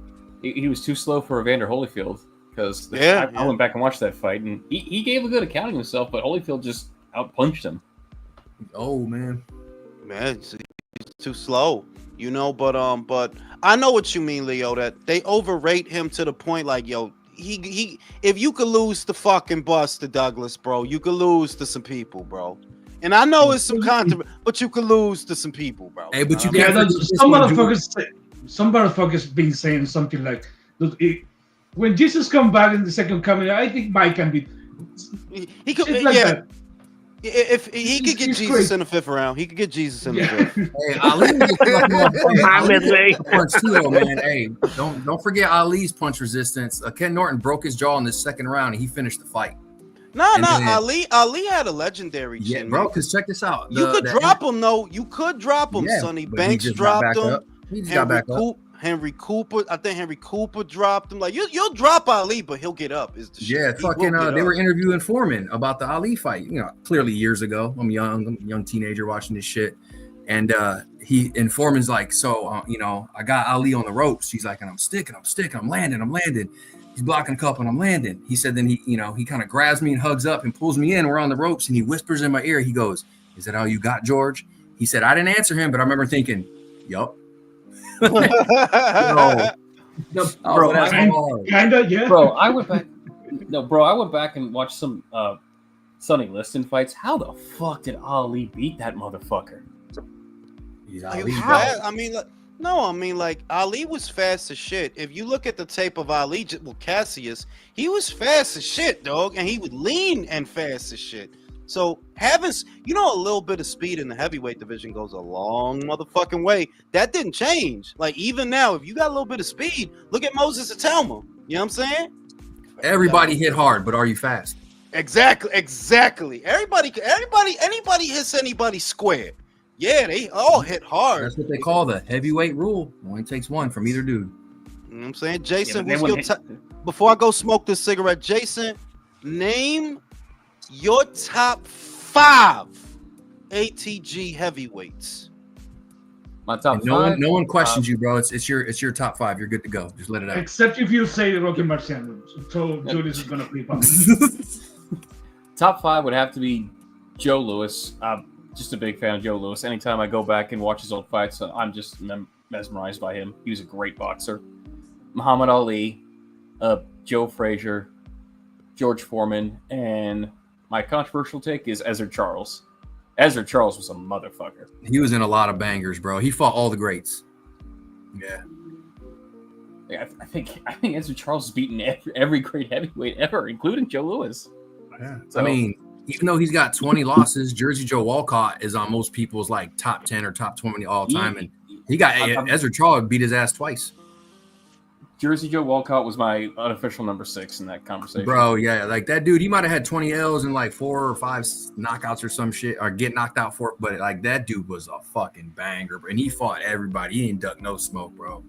He was too slow for Evander Holyfield because I went back and watched that fight, and he gave a good account of himself, but Holyfield just outpunched him. Oh man, he's too slow, you know. But I know what you mean, Leo. That they overrate him to the point like, yo, he if you could lose to fucking Buster Douglas, bro, you could lose to some people, bro. And I know it's some controversy, but you could lose to some people, bro. Hey, but you can't. Some motherfuckers been saying something like, "Look, when Jesus come back in the second coming, I think Mike can be." He could, like that. If he could get Jesus crazy in the fifth round, he could get Jesus in the fifth. Hey, Ali punch too, man. Hey, don't forget Ali's punch resistance. Ken Norton broke his jaw in the second round, and he finished the fight. Ali had a legendary chin, bro. Because check this out, you could drop him though. You could drop him. Sonny Banks dropped him. He just got back up. Henry Cooper, I think Henry Cooper dropped him. Like you'll drop Ali, but he'll get up. Is the shit. Fucking. They were interviewing Foreman about the Ali fight. You know, clearly years ago. I'm a young teenager watching this shit, and Foreman's like, so you know, I got Ali on the ropes. He's like, and I'm sticking, I'm landing. He's blocking a couple and I'm landing. He said, then he kind of grabs me and hugs up and pulls me in. We're on the ropes and he whispers in my ear. He goes, "Is that all you got, George?" He said, I didn't answer him, but I remember thinking, yup. Bro, kinda, yeah. Bro, I went back and watched some Sonny Liston fights. How the fuck did Ali beat that motherfucker? Ali was fast as shit. If you look at the tape of Ali, Cassius, he was fast as shit, dog, and he would lean and fast as shit. So having, a little bit of speed in the heavyweight division goes a long motherfucking way. That didn't change. Like even now, if you got a little bit of speed, look at Moses Atelma. You know what I'm saying? Everybody hit hard, but are you fast? Exactly. Anybody hits anybody square. Yeah, they all hit hard. That's what they call the heavyweight rule. Only takes one from either dude. You know what I'm saying? Jason, before I go smoke this cigarette, Jason, name your top 5 ATG heavyweights. My top 5? No one questions you, bro. It's your top 5. You're good to go. Just let it out. Except if you say Rocky Marciano. So Julius is going to flip out. Top 5 would have to be Joe Louis. Just a big fan of Joe Louis. Anytime I go back and watch his old fights, I'm just mesmerized by him. He was a great boxer. Muhammad Ali, Joe Frazier, George Foreman, and my controversial take is Ezra Charles. Ezra Charles was a motherfucker. He was in a lot of bangers, bro. He fought all the greats. Yeah. I think Ezra Charles has beaten every great heavyweight ever, including Joe Louis. Yeah. So, I mean, even though he's got 20 losses, Jersey Joe Walcott is on most people's like top 10 or top 20 all time, and he got Ezra Charles beat his ass twice. Jersey Joe Walcott was my unofficial number 6 in that conversation. Bro, yeah, like that dude, he might have had 20 L's and like 4 or 5 knockouts or some shit, or get knocked out for it, but like that dude was a fucking banger, bro. And he fought everybody. He ain't duck no smoke, bro.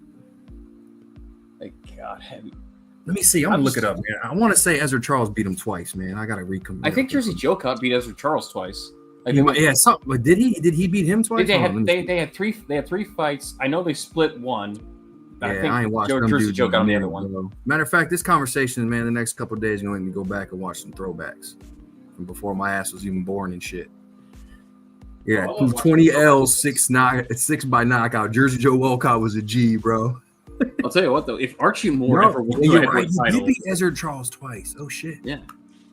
Like, God, heavy. Let me see. I'm gonna look it up, man. I want to say Ezra Charles beat him twice, man. I gotta recommit. I think Jersey Joe Cop beat Ezra Charles twice. Like, yeah, something. But did he beat him twice? They had three fights. I know they split one. Yeah, I think I ain't watched Jersey Joe got on the other one. Bro. Matter of fact, this conversation, man, the next couple of days, gonna make me go back and watch some throwbacks from before my ass was even born and shit. Yeah, 20 L's, 6 by knockout. Jersey Joe Walcott was a G, bro. I'll tell you what, though, if Archie Moore ever won the heavyweight title, he beat Ezra Charles twice. Oh shit. Yeah,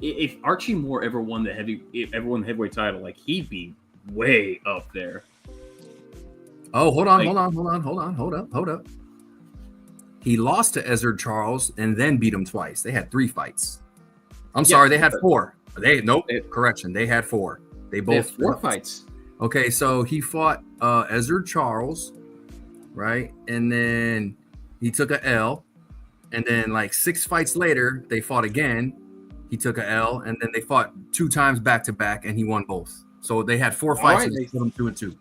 if Archie Moore ever won the heavyweight title, like he'd be way up there. Oh, hold up. He lost to Ezra Charles and then beat him twice. They had 3 fights. I'm sorry, they had 4. Correction. They had 4. They both had 4 fights. Okay, so he fought Ezra Charles, right? And then he took a L. And then like 6 fights later, they fought again. He took a L, and then they fought 2 times back to back, and he won both. So they had 4 fights, and they put him 2-2.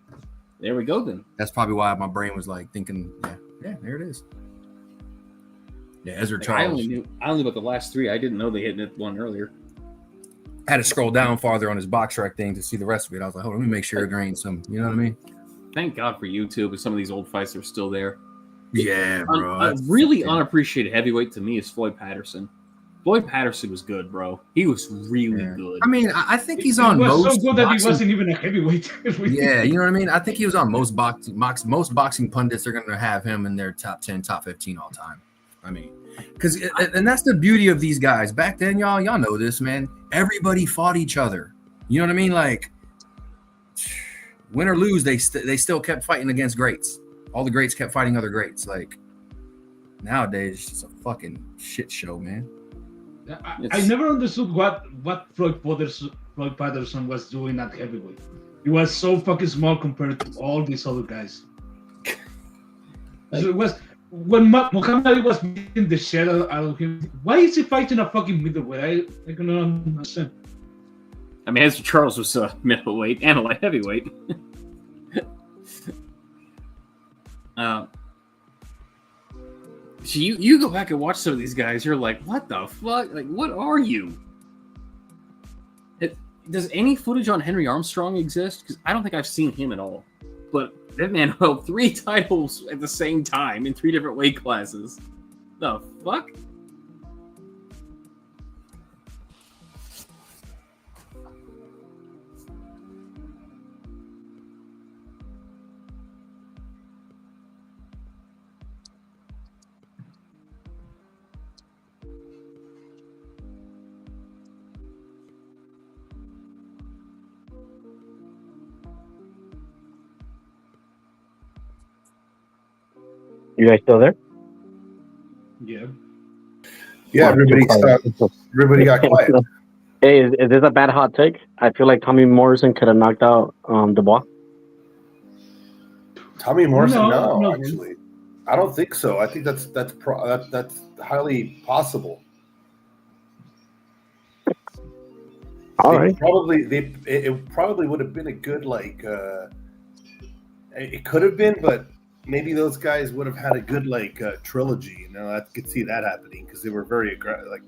There we go then. That's probably why my brain was like thinking, yeah, there it is. Yeah, Ezra Charles. I only knew about the last 3. I didn't know they hit one earlier. I had to scroll down farther on his box track thing to see the rest of it. I was like, hold on, let me make sure there ain't some, you know what I mean? Thank God for YouTube and some of these old fights are still there. Yeah, bro. A really unappreciated heavyweight to me is Floyd Patterson. Floyd Patterson was good, bro. He was really good. I mean, I think he's on most. So good that he wasn't even a heavyweight. Yeah, you know what I mean? I think he was on most boxing pundits are going to have him in their top 10, top 15 all time. I mean, and that's the beauty of these guys. Back then, y'all know this, man. Everybody fought each other. You know what I mean? Like, win or lose, they still kept fighting against greats. All the greats kept fighting other greats. Like, nowadays, it's just a fucking shit show, man. I never understood what Floyd Patterson was doing at heavyweight. He was so fucking small compared to all these other guys. So it was when Muhammad Ali was beating the shit out of him. Why is he fighting a fucking middleweight? I cannot understand. I mean, Ezra Charles was a middleweight and a light heavyweight. So you go back and watch some of these guys, you're like, what the fuck? Like, what are you? Does any footage on Henry Armstrong exist? Because I don't think I've seen him at all. But that man held 3 titles at the same time in 3 different weight classes. The fuck? You guys still there? Yeah. Yeah, everybody got quiet. Hey, is this a bad hot take? I feel like Tommy Morrison could have knocked out Dubois. Tommy Morrison, No, actually, I don't think so. I think that's highly possible. All right. It probably would have been a good it could have been, but maybe those guys would have had a good trilogy. You know, I could see that happening because they were very aggressive. Like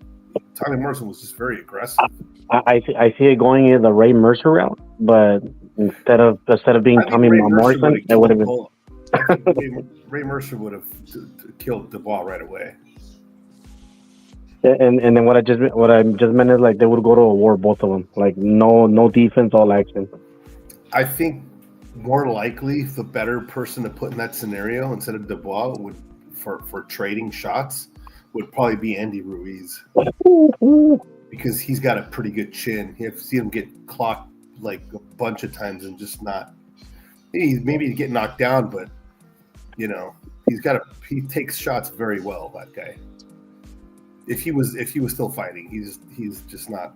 Tommy Morrison was just very aggressive. I see it going in the Ray Mercer route, but instead of being Tommy Morrison, it would have been. Ray Mercer would have killed Dubois right away. And then what I just meant is like they would go to a war, both of them. Like no defense, all action. I think more likely the better person to put in that scenario instead of Dubois for trading shots would probably be Andy Ruiz, because he's got a pretty good chin. You have to see him get clocked like a bunch of times and just not maybe get knocked down, but you know he takes shots very well. That guy. If he was still fighting, he's just not.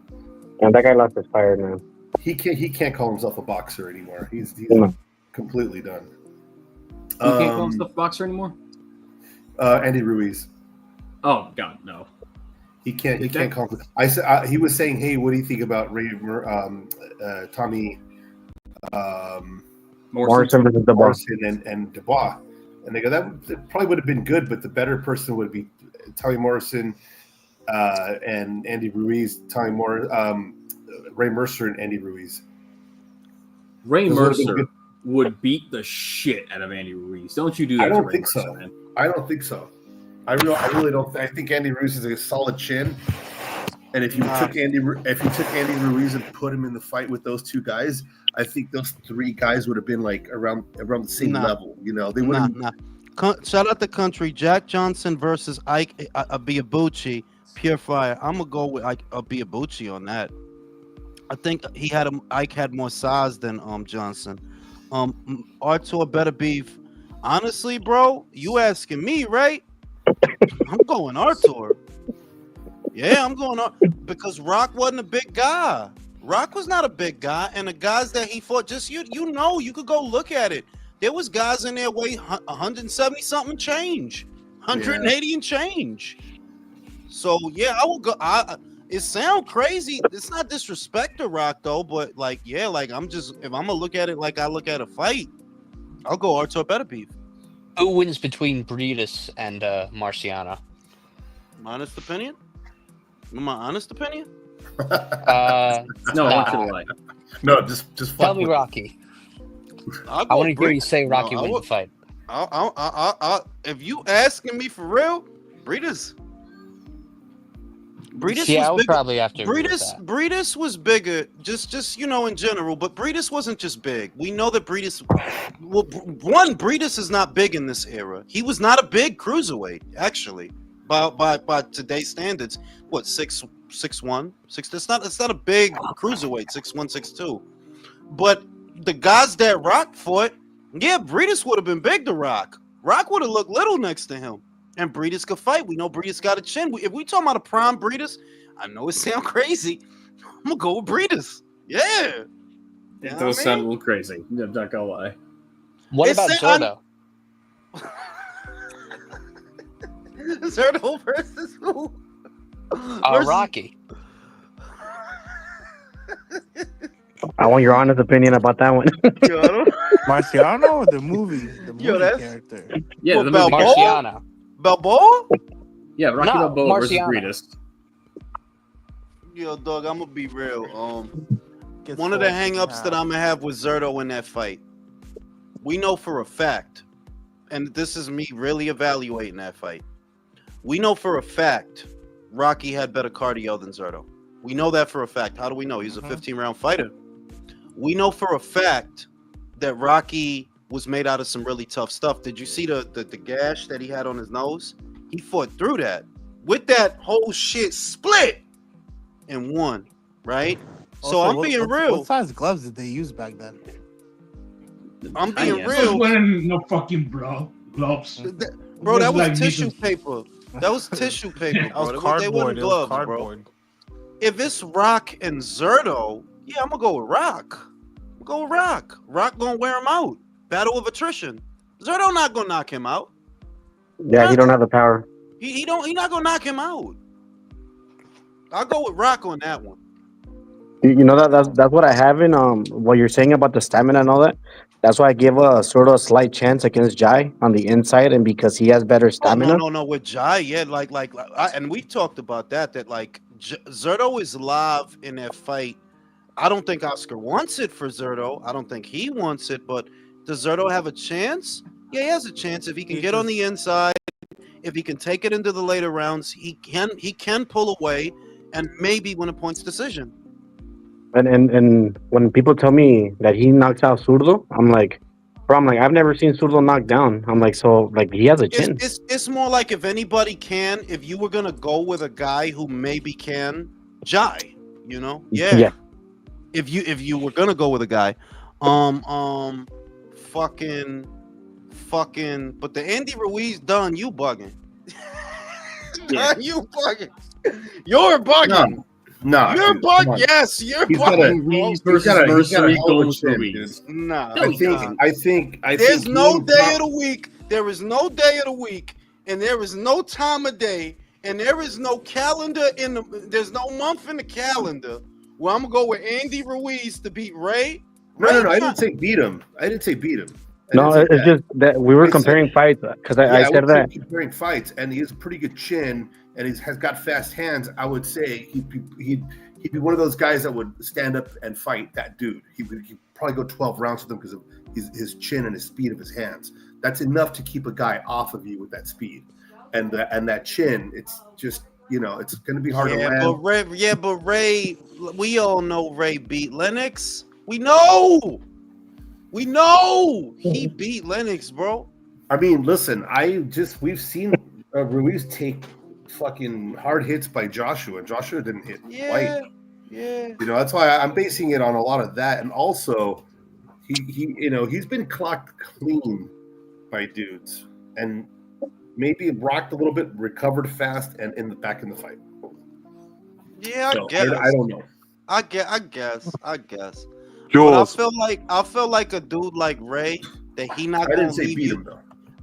And that guy lost his fire now. He can't call himself a boxer anymore. He's completely done. He can't call himself a boxer anymore? Andy Ruiz. Oh God, no. He can't. He can't call. I said he was saying, "Hey, what do you think about Tommy Morrison versus Dubois. Morrison and Dubois?" And they go, "That probably would have been good, but the better person would be Tommy Morrison and Andy Ruiz. Ray Mercer and Andy Ruiz. Ray Mercer would beat the shit out of Andy Ruiz. Don't you do that? I don't Ray think Mercer, so. Man. I don't think so. I really don't. I think Andy Ruiz is a solid chin, and if you took Andy Ruiz and put him in the fight with those two guys, I think those three guys would have been like around the same level. You know, they would have. Shout out the country. Jack Johnson versus Ike Abiabuchi. Pure fire. I'm gonna go with Ike Abiabuchi on that. I think Ike had more size than Johnson. Artur better beef. Honestly, bro, you asking me, right? I'm going Artur. Yeah, I'm going because Rock wasn't a big guy. Rock was not a big guy, and the guys that he fought, just you could go look at it. There was guys in there weigh 170 something change, 180 and change. So yeah, I will go. It sounds crazy. It's not disrespect to Rock though, but like if I'm gonna look at it like I look at a fight, I'll go Artur better beef. Who wins between Breedis and Marciano? Honest opinion? My honest opinion? No, I want you to lie. No, just tell me Rocky. I want to hear you say Rocky wins the fight. If you asking me for real, Breedis. I would probably have to. Breedis was bigger, just in general. But Breedis wasn't just big. We know that Breedis. Well, Breedis is not big in this era. He was not a big cruiserweight, actually, by today's standards. What 6'1", 6? It's not a big cruiserweight, 6'1", 6'2". But the guys that Rock fought, Breedis would have been big to Rock. Rock would have looked little next to him. And Breedis could fight. We know Breedis got a chin. If we talking about a prime Breedis, I know it sounds crazy. I'm gonna go with Breedis. Yeah. It does sound a little crazy. I'm not gonna lie. What about Zerto? Zerto versus who? Rocky. I want your honest opinion about that one. Marciano or the movie? The movie character. Yeah, the movie Marciano. Balboa? Yeah, Rocky Balboa versus Breedis. Yo, dog, I'm gonna be real. One of the hang-ups that I'm gonna have with Zerto in that fight, we know for a fact, and this is me really evaluating that fight. We know for a fact Rocky had better cardio than Zerto. We know that for a fact. How do we know? He's a 15-round fighter. We know for a fact that Rocky was made out of some really tough stuff. Did you see the gash that he had on his nose? He fought through that. With that whole shit split and won, right? So I'm being real. What size gloves did they use back then? I'm being I real. was wearing no fucking gloves. Bro, that was tissue paper. That was tissue paper, bro. That was cardboard. They weren't gloves, bro. If it's Rock and Zerto, I'm gonna go with Rock. Rock gonna wear him out. Battle of attrition. Zerto not gonna knock him out. Yeah, he don't have the power. He not gonna knock him out. I'll go with Rock on that one. You know that's what I have in what you're saying about the stamina and all that. That's why I give a sort of a slight chance against Jai on the inside, and because he has better stamina. No, with Jai, and we talked about that like Zerto is live in that fight. I don't think Oscar wants it for Zerto. I don't think he wants it, but does Zerto have a chance? Yeah, he has a chance if he can get on the inside. If he can take it into the later rounds, he can pull away and maybe win a points decision. And when people tell me that he knocks out Zurdo, I'm like, I've never seen Zurdo knocked down. I'm like, so he has a chin. It's more like if anybody can, if you were gonna go with a guy who maybe can, Jai, yeah. If you were gonna go with a guy, fucking, but the Andy Ruiz done, you bugging. You bugging. You're bugging. No, you're bugging. Yes, you're bugging. Ruiz versus Mercery goes Ruiz. Nah, I think there's no day of the week. There is no day of the week, and there is no time of day and there is no calendar there's no month in the calendar where I'm gonna go with Andy Ruiz to beat Ray. No. I didn't say beat him. No, it's just that we were comparing fights because I said that comparing fights, and he has a pretty good chin, and he has got fast hands. I would say he'd be one of those guys that would stand up and fight that dude. He'd probably go 12 rounds with him because of his chin and his speed of his hands. That's enough to keep a guy off of you with that speed and that chin. It's just, it's going to be hard to land. But Ray, we all know Ray beat Lennox. We know he beat Lennox, bro. I mean, listen, we've seen Ruiz take fucking hard hits by Joshua, and Joshua didn't hit White. Yeah. That's why I'm basing it on a lot of that, and also he's been clocked clean by dudes, and maybe rocked a little bit, recovered fast, and back in the fight. Yeah, so, I guess. I don't know. I guess. Jules. But I feel like a dude like Ray that he not gonna leave you. Him, though.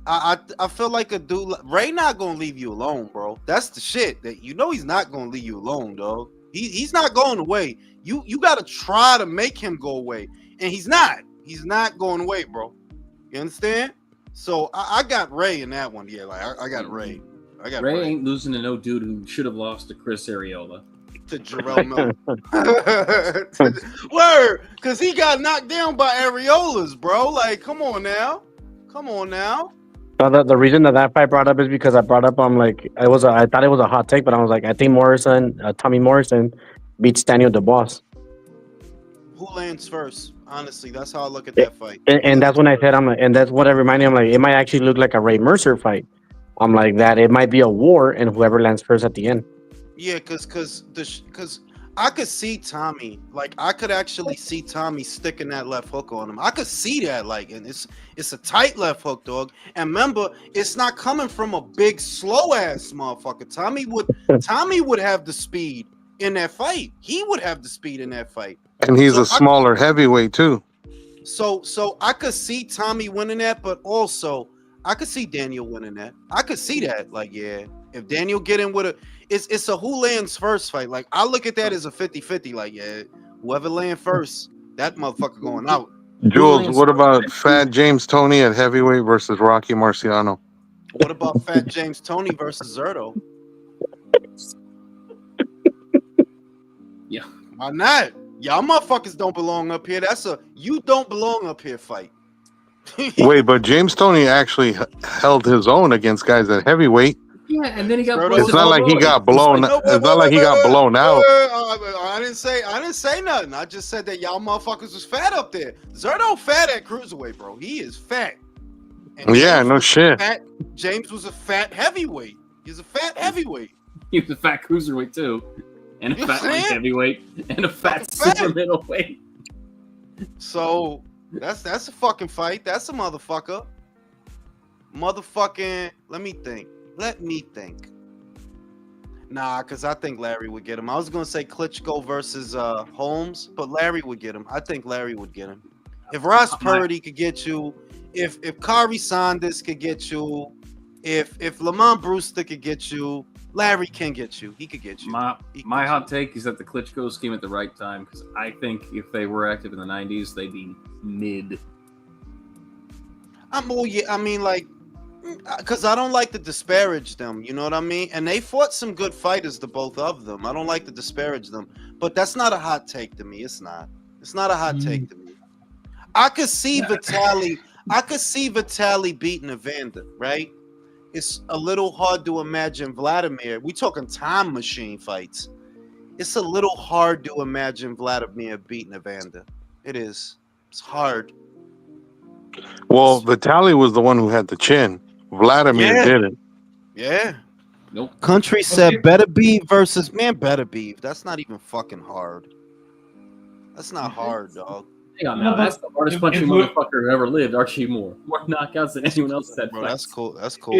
I feel like a dude like Ray not gonna leave you alone, bro. That's the shit that he's not gonna leave you alone, dog. He's not going away. You gotta try to make him go away, and he's not. He's not going away, bro. You understand? So I got Ray in that one. Yeah, like I got Ray. Ray ain't losing to no dude who should have lost to Chris Arreola. To Jarrell Miller. Word, because he got knocked down by Areolas, bro. Like, come on now. The reason that fight brought up is because I brought up I thought it was a hot take, but I was like, I think Tommy Morrison beats Daniel DeBoss. Who lands first? Honestly, that's how I look at that fight. And that's when I said and that's what I reminded me. I'm like, it might actually look like a Ray Mercer fight. I'm like that. It might be a war, and whoever lands first at the end. Yeah, because I could see Tommy. Like, I could actually see Tommy sticking that left hook on him. I could see that, like, and it's a tight left hook, dog. And remember, it's not coming from a big, slow ass motherfucker. Tommy would have the speed in that fight. He would have the speed in that fight. And he's a smaller heavyweight too. So I could see Tommy winning that, but also I could see Daniel winning that. I could see that. Like, yeah, if Daniel get in with it's a who lands first fight. Like, I look at that as a 50-50. Like, yeah, whoever land first, that motherfucker going out. Jules, what about Fat James Toney at heavyweight versus Rocky Marciano? What about Fat James Toney versus Zerto? Yeah. Why not? Y'all motherfuckers don't belong up here. That's a you don't belong up here fight. Wait, but James Toney actually held his own against guys at heavyweight. Yeah, and then he got. It's not like he got blown. It's not like he got blown out. I didn't say nothing. I just said that y'all motherfuckers was fat up there. Zerto fat at cruiserweight, bro. He is fat. And yeah, no shit. James was a fat heavyweight. He's a fat heavyweight. He was a fat cruiserweight too, and a fat light heavyweight, and a fat super middleweight. So that's a fucking fight. That's a motherfucker. Motherfucking. Let me think. Nah, because I think Larry would get him. I was going to say Klitschko versus Holmes, but Larry would get him. I think Larry would get him. If Ross Purdy could get you, if Kari Saunders could get you, if Lamont Brewster could get you, Larry can get you. He could get you. My hot take is that the Klitschko's came at the right time, because I think if they were active in the 90s, they'd be mid. Because I don't like to disparage them, you know what I mean? And they fought some good fighters, the both of them. I don't like to disparage them, but that's not a hot take to me. It's not a hot take to me. I could see Vitaly beating Evander, right? It's a little hard to imagine Vladimir. We talking time machine fights. It's a little hard to imagine Vladimir beating Evander. It is. It's hard. Well, Vitaly was the one who had the chin. Vladimir didn't. Yeah. Nope. Country said Beterbiev versus Beterbiev. That's not even fucking hard. That's not hard, dog. Hang on, now that's the hardest punching motherfucker who ever lived. Archie Moore. More knockouts than anyone else said. Bro, that's cool. That's cool.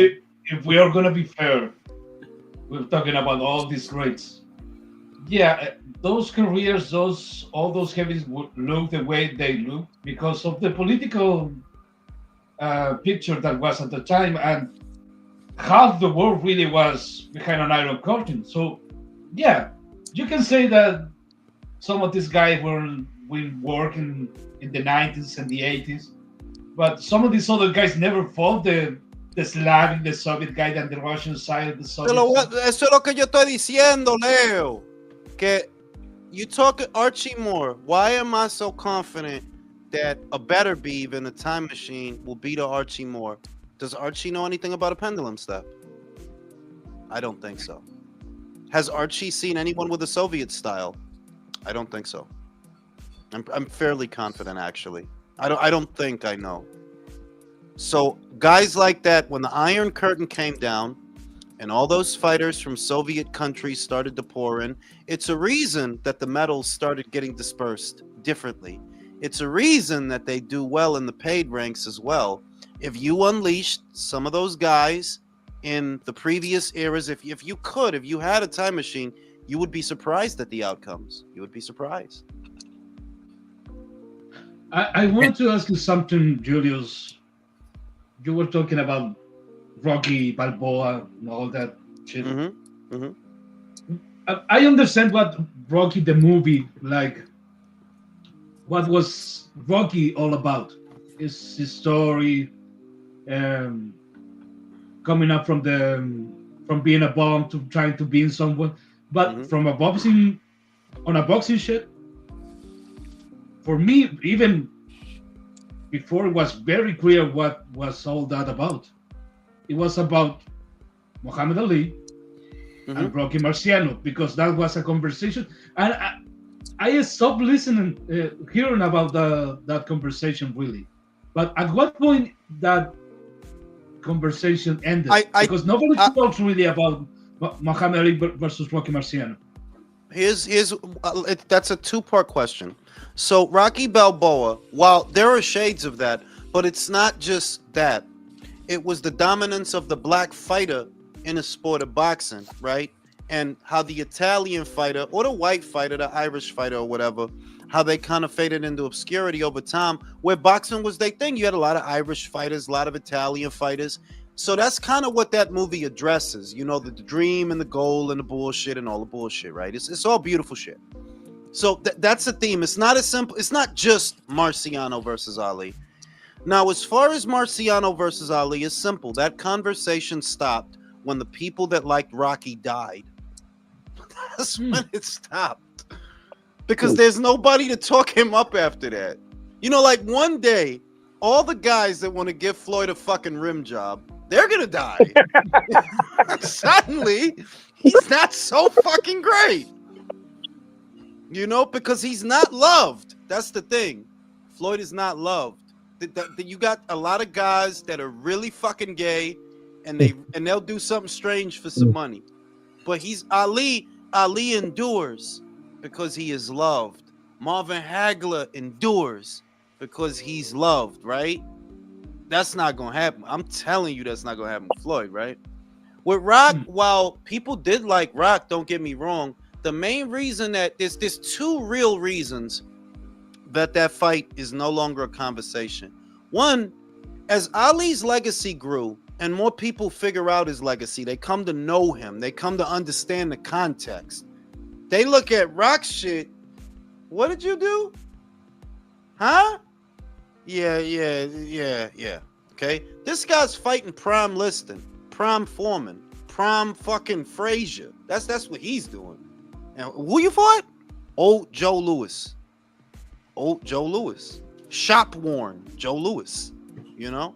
If we are gonna be fair, we're talking about all these greats. Yeah, those careers, all those heavies would look the way they look because of the political picture that was at the time, and half the world really was behind an iron curtain. So, yeah, you can say that some of these guys were working in the 90s and the 80s, but some of these other guys never fought the Slavic, the Soviet guy, and the Russian side of the Soviet side. Eso es lo que yo estoy diciendo, Leo. Que you talk Archie Moore. Why am I so confident that a better Beeve in a time machine will beat a Archie Moore? Does Archie know anything about a pendulum step? I don't think so. Has Archie seen anyone with a Soviet style? I don't think so. I'm fairly confident, actually. I don't think I know. So guys like that, when the Iron Curtain came down and all those fighters from Soviet countries started to pour in, it's a reason that the medals started getting dispersed differently. It's a reason that they do well in the paid ranks as well. If you unleashed some of those guys in the previous eras, if you had a time machine, you would be surprised at the outcomes. You would be surprised. I want to ask you something, Julius. You were talking about Rocky Balboa and all that shit. Mm-hmm. Mm-hmm. I understand what Rocky the movie, like, what was Rocky all about? His story, coming up from being a bum to trying to be in someone, but from a boxing shit. For me, even before, it was very clear what was all that about. It was about Muhammad Ali and Rocky Marciano, because that was a conversation, and I stopped listening, hearing about that conversation really. But at what point that conversation ended? Because nobody talks really about Muhammad Ali versus Rocky Marciano. That's a two-part question. So Rocky Balboa, while there are shades of that, but it's not just that. It was the dominance of the black fighter in a sport of boxing, right? And how the Italian fighter or the white fighter, the Irish fighter or whatever, how they kind of faded into obscurity over time, where boxing was their thing. You had a lot of Irish fighters, a lot of Italian fighters. So that's kind of what that movie addresses, you know, the dream and the goal and the bullshit and all the bullshit, right? It's all beautiful shit. So that's the theme. It's not as simple. It's not just Marciano versus Ali. Now, as far as Marciano versus Ali, is simple. That conversation stopped when the people that liked Rocky died. That's when it stopped. Because there's nobody to talk him up after that. You know, like one day, all the guys that want to give Floyd a fucking rim job, they're going to die. Suddenly, he's not so fucking great. You know, because he's not loved. That's the thing. Floyd is not loved. You got a lot of guys that are really fucking gay, and they'll do something strange for some money. But he's Ali endures because he is loved. Marvin Hagler endures because he's loved, right? That's not gonna happen. I'm telling you, that's not gonna happen with Floyd, right? With Rock, while people did like Rock, don't get me wrong, the main reason that there's two real reasons that fight is no longer a conversation. One, as Ali's legacy grew and more people figure out his legacy, they come to know him, they come to understand the context. They look at Rock shit. What did you do? Huh? Yeah. Okay. This guy's fighting Prime Liston, Prime Foreman, Prime fucking Frazier. That's what he's doing. And who you fought? Old Joe Louis. Shop worn Joe Louis. You know?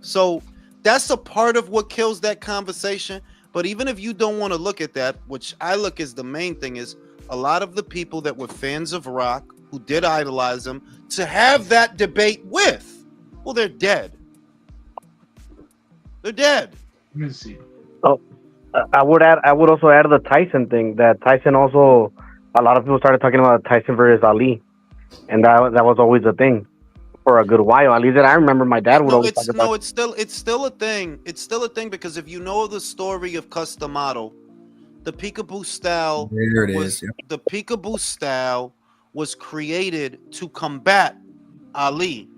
So that's a part of what kills that conversation. But even if you don't want to look at that, which I look as the main thing, is a lot of the people that were fans of Rock, who did idolize him, to have that debate with, well, they're dead. They're dead. Let me see. Oh, I would also add the Tyson thing. That Tyson also, a lot of people started talking about Tyson versus Ali, and that was always a thing for a good while. At least that I remember, my dad would always talk about. No, it's still a thing. It's still a thing because if you know the story of Customato, the peekaboo style. There it is. Yep. The peekaboo style was created to combat Ali.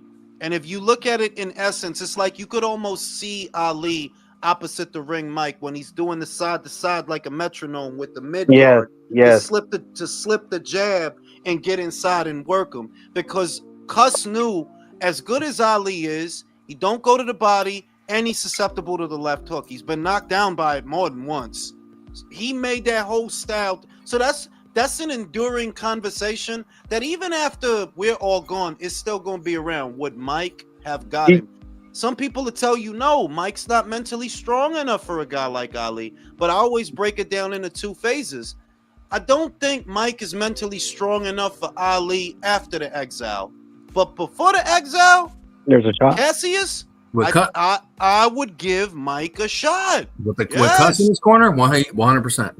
And if you look at it in essence, it's like you could almost see Ali opposite the ring Mike when he's doing the side to side like a metronome with the mid Yes, guard yes. to slip the jab and get inside and work him, because Cuss knew as good as Ali is, he don't go to the body and he's susceptible to the left hook. He's been knocked down by it more than once. He made that whole style. So that's an enduring conversation that even after we're all gone, it's still going to be around. Would Mike have got him? Some people will tell you, no, Mike's not mentally strong enough for a guy like Ali. But I always break it down into two phases. I don't think Mike is mentally strong enough for Ali after the exile. But before the exile, there's a shot. Cassius, I would give Mike a shot. With Cuss in his corner, 100%.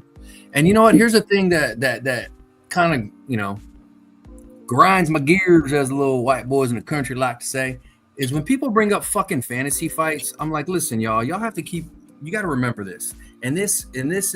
And you know what? Here's the thing that kind of, you know, grinds my gears, as the little white boys in the country like to say, is when people bring up fucking fantasy fights. I'm like, listen, y'all have to you got to remember this. And this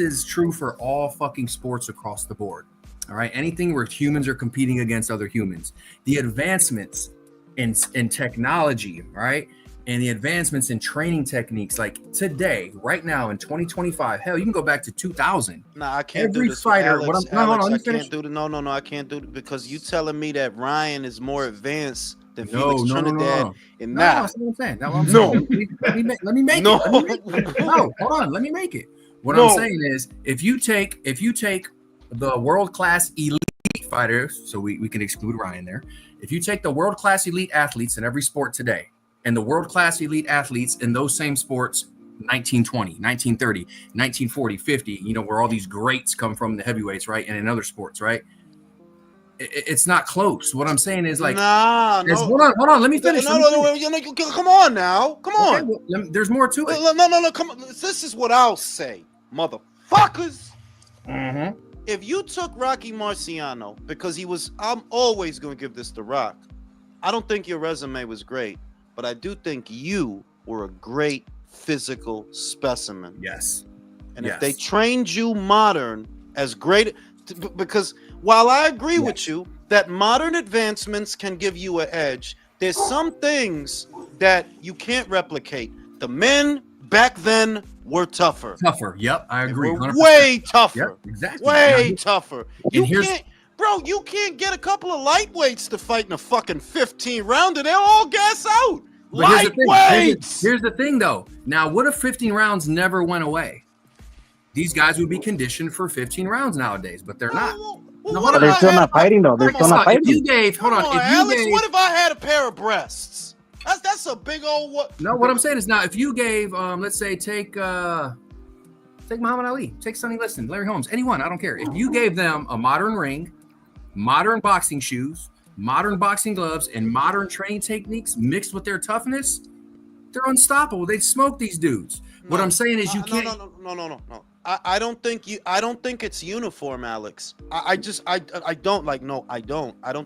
is true for all fucking sports across the board. All right. Anything where humans are competing against other humans. The advancements in technology, right? And the advancements in training techniques, like today, right now in 2025, hell, you can go back to 2000. Nah, I can't do this. Fighter, Alex, I can't do it. No, I can't do it because you telling me that Ryan is more advanced than Felix Trinidad. And that's what I'm saying. That's what I'm saying. Let me make it. No, hold on. Let me make it. What I'm saying is, if you take the world-class elite fighters, so we can exclude Ryan there. If you take the world-class elite athletes in every sport today, and the world-class elite athletes in those same sports, 1920, 1930, 1940, 50, you know, where all these greats come from, the heavyweights, right? And in other sports, right? It's not close. What I'm saying is like, hold on, let me finish. No, come on now. Come on. Okay, well, there's more to it. No, come on. This is what I'll say, motherfuckers. Mm-hmm. If you took Rocky Marciano, because I'm always going to give this to Rock. I don't think your resume was great, but I do think you were a great physical specimen. Yes. And if they trained you modern as great, because while I agree with you that modern advancements can give you an edge, there's some things that you can't replicate. The men back then were tougher. Yep, I agree. Way tougher. Yep, exactly. Way tougher. You can't get a couple of lightweights to fight in a fucking 15 rounder. They'll all gas out. Lightweights. Here's the thing, though. Now, what if 15 rounds never went away? These guys would be conditioned for 15 rounds nowadays, but they're not. But they're still not fighting, though. They're still not fighting. What if I had a pair of breasts? That's a big old what? No, what I'm saying is now, if you gave, let's say, take Muhammad Ali, take Sonny Liston, Larry Holmes, anyone, I don't care. If you gave them a modern ring, modern boxing shoes, modern boxing gloves, and modern training techniques mixed with their toughness, they're unstoppable. They'd smoke these dudes. What I'm saying is you can't. No. I don't think it's uniform, Alex. I don't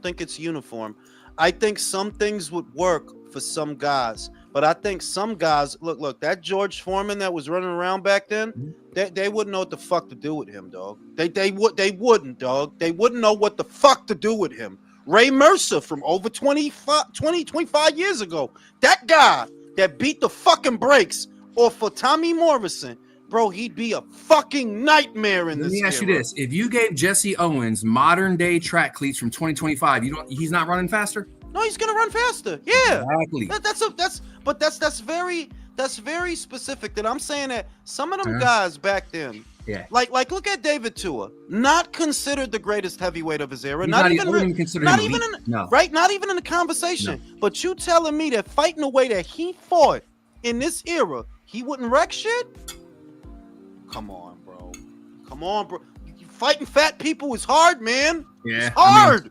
think it's uniform. I think some things would work for some guys, but I think some guys look that George Foreman that was running around back then, they wouldn't know what the fuck to do with him, dog. They wouldn't, dog. They wouldn't know what the fuck to do with him. Ray Mercer from over 25 years ago, that guy that beat the fucking brakes off for Tommy Morrison, bro, he'd be a fucking nightmare in this. Let me ask you this: if you gave Jesse Owens modern day track cleats from 2025, he's not running faster? No, he's gonna run faster. Yeah, exactly. That's very specific. That I'm saying that some of them guys back then, like look at David Tua, not considered the greatest heavyweight of his era. Not even in the conversation. No. But you telling me that fighting the way that he fought in this era, he wouldn't wreck shit? Come on, bro. Fighting fat people is hard, man. Yeah, it's hard.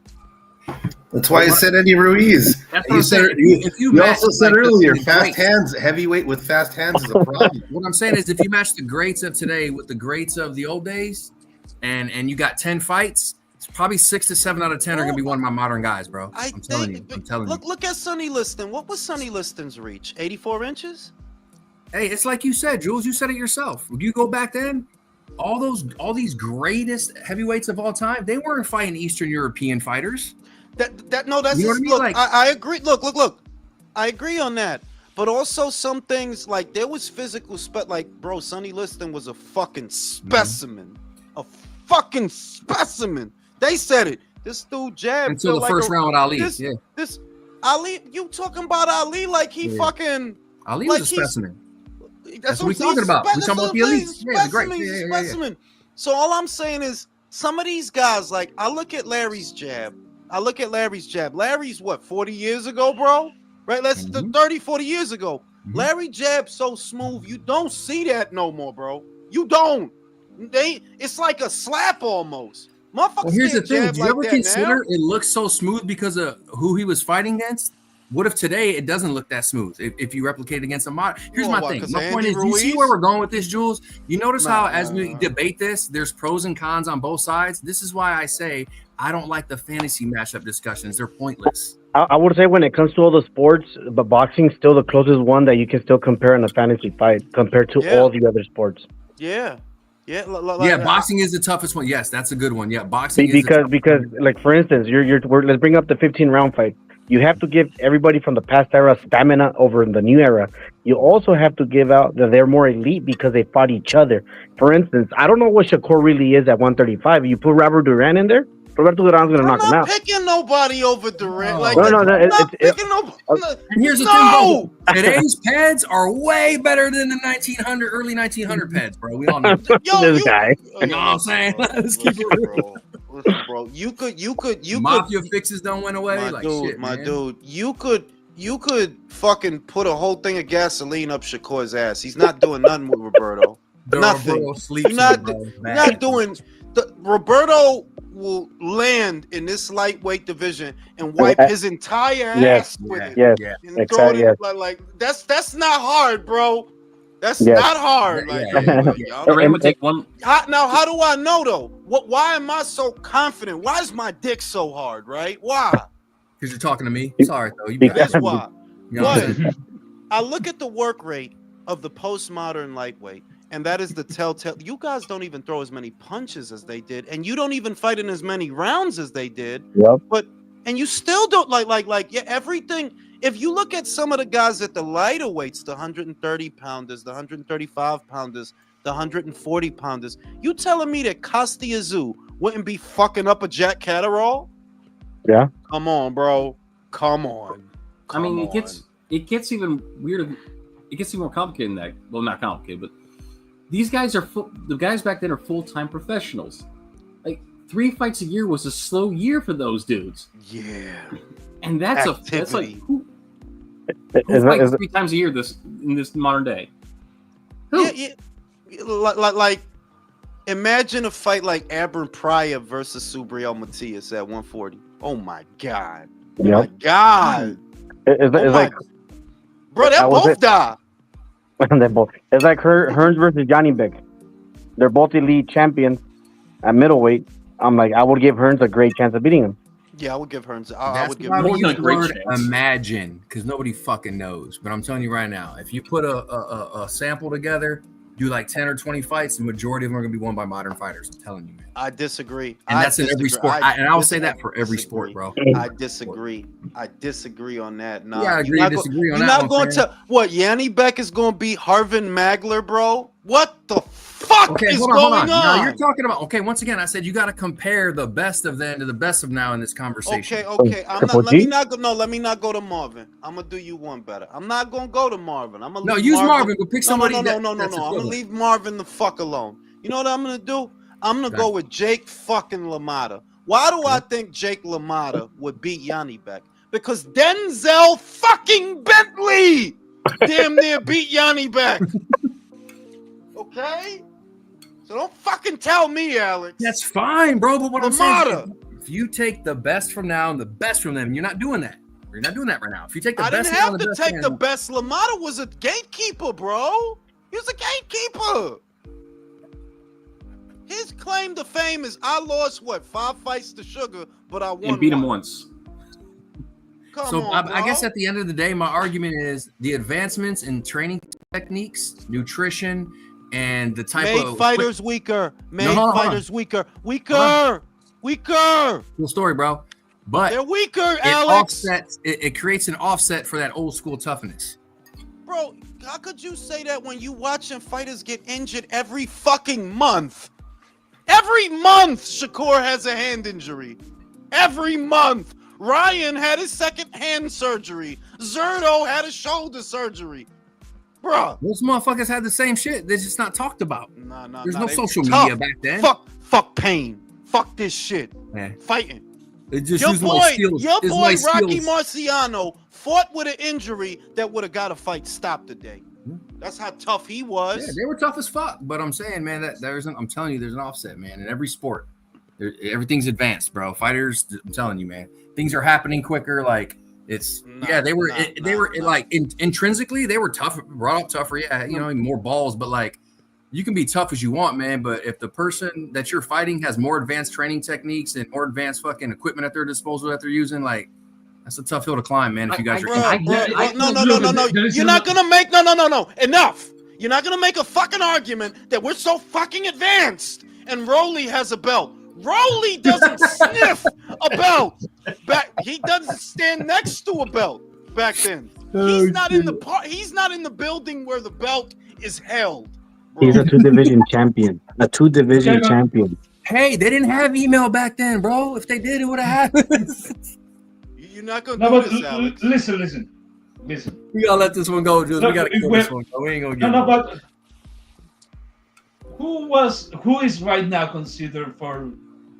That's why I said Eddie Ruiz. You also said earlier, fast hands, heavyweight with fast hands is a problem. What I'm saying is, if you match the greats of today with the greats of the old days, and you got 10 fights, it's probably 6 to 7 out of 10 are gonna be one of my modern guys, bro. I'm telling you. Look at Sonny Liston. What was Sonny Liston's reach? 84 inches? Hey, it's like you said, Jules. You said it yourself. When you go back then, all these greatest heavyweights of all time, they weren't fighting Eastern European fighters. That's you know what I mean? I agree. Look. I agree on that. but also some things like there was physical like bro, Sonny Liston was a fucking specimen, a fucking specimen. They said it. This dude jab until the first round with Ali. This Ali, you talking about Ali like he fucking Ali like was a specimen. That's what we're talking about. We're talking about the elite. Yeah, specimen. So all I'm saying is some of these guys, like I look at Larry's jab. Larry's what, 40 years ago, bro? Right? That's 30, 40 years ago. Larry jab's so smooth, you don't see that no more, bro. You don't. It's like a slap almost. Motherfuckers well, here's the thing. Do you ever consider now? It looks so smooth because of who he was fighting against? What if today it doesn't look that smooth? If you replicate against a mod, here's my thing. My point is, do you see where we're going with this, Jules? You notice how as we debate this, there's pros and cons on both sides. This is why I say I don't like the fantasy matchup discussions. They're pointless. I would say when it comes to all the sports, but boxing's still the closest one that you can still compare in a fantasy fight compared to all the other sports. Yeah. Boxing is the toughest one. Yes, that's a good one. Yeah, boxing because like for instance, let's bring up the 15-round fight. You have to give everybody from the past era stamina over in the new era. You also have to give out that they're more elite because they fought each other. For instance, I don't know what Shakur really is at 135. You put Robert Duran in there, Roberto Duran's going to knock him out. I'm not picking nobody over Duran. No. And here's the thing, bro. Today's pads are way better than the early 1900 pads, bro. We all know that. This guy. You know what I'm saying? Let's keep it real. Listen, bro, you could Mafia fixes don't went away. Dude, you could fucking put a whole thing of gasoline up Shakur's ass. He's not doing nothing with Roberto. Nothing. You're not doing. Roberto will land in this lightweight division and wipe his entire ass with it. And throw it like that's not hard, bro. That's not hard. Take one. Now, how do I know though? Why am I so confident? Why is my dick so hard? Right? Why? Because you're talking to me. Sorry though. That's why. I look at the work rate of the postmodern lightweight, and that is the telltale. You guys don't even throw as many punches as they did, and you don't even fight in as many rounds as they did. And you still don't everything. If you look at some of the guys at the lighter weights, the 130 pounders, the 135 pounders, the 140 pounders, you telling me that Costa Azul wouldn't be fucking up a Jack Catterall? Yeah. Come on, bro. Come on. It gets even weirder. It gets even more complicated than that. Well, not complicated, but these guys the guys back then are full-time professionals. Like 3 fights a year was a slow year for those dudes. Yeah. And that's like who fights 3 times a year in this modern day? Who? Yeah. Like imagine a fight like Abram Pryor versus Subriel Matias at 140. Oh my god. Oh my god. Bro, they both die. They both. It's like Hearns versus Johnny Beck. They're both elite champions at middleweight. I'm like, I would give Hearns a great chance of beating him. Yeah, I would give Hearns. I would give Hearns a great chance. Imagine, because nobody fucking knows. But I'm telling you right now, if you put a sample together, do like 10 or 20 fights, the majority of them are going to be won by modern fighters. I'm telling you, man. I disagree. And that's in every sport. I'll say that for every sport, bro. I disagree. I disagree on that. No, yeah, I agree. Disagree on that. You're not going to what? Yanni Beck is going to beat Harvin Magler, bro? What the fuck is going on? No, you're talking about. Okay, once again, I said you got to compare the best of then to the best of now in this conversation. Okay. Let me not go to Marvin. I'm gonna do you one better. I'm not gonna go to Marvin. I'm gonna use Marvin, but pick somebody. No. I'm gonna leave Marvin the fuck alone. You know what I'm gonna do? I'm gonna go with Jake fucking LaMotta. Why do I think Jake LaMotta would beat Yanni Beck? Because Denzel fucking Bentley damn near beat Yanni Beck. Okay? So don't fucking tell me, Alex. That's fine, bro. But what I'm saying is, if you take the best from now and the best from them, you're not doing that. You're not doing that right now. If you take the best, I didn't have to take the best. LaMotta was a gatekeeper, bro. He was a gatekeeper. His claim to fame is I lost 5 fights to Sugar, but I won. And beat him once. Come on, I guess at the end of the day, my argument is the advancements in training techniques, nutrition, and the type of fighters weaker. Fighters weaker. Cool story, bro. But they're weaker, Alex. It creates an offset for that old school toughness. bro, how could you say that when you watching fighters get injured every fucking month? Every month, Shakur has a hand injury. Every month. Ryan had his second hand surgery. Zerto had a shoulder surgery. Bruh. Those motherfuckers had the same shit. They're just not talked about. There's no social tough. media back then. Fuck pain. Fuck this shit. Yeah. Fighting. Just Your boy skills. Rocky Marciano fought with an injury that would have got a fight stopped today. That's how tough he was. Yeah, they were tough as fuck. But I'm saying, man, I'm telling you, there's an offset, man. In every sport, everything's advanced, bro. Fighters, I'm telling you, man, things are happening quicker. Like they were intrinsically they were tough, brought up tougher. Yeah, more balls, but like you can be tough as you want, man. But if the person that you're fighting has more advanced training techniques and more advanced fucking equipment at their disposal that they're using, like that's a tough hill to climb, man. If you guys No. You're not gonna make enough. You're not gonna make a fucking argument that we're so fucking advanced and Rolly has a belt. Rolly doesn't sniff a belt. He doesn't stand next to a belt back then. He's not in the building where the belt is held. Bro. He's a 2-division champion. Champion. Hey, they didn't have email back then, bro. If they did, it would have happened. You're not gonna do this, Alex. Listen. We gotta let this one go, dude. We gotta kill this one. We ain't gonna get but who is right now considered for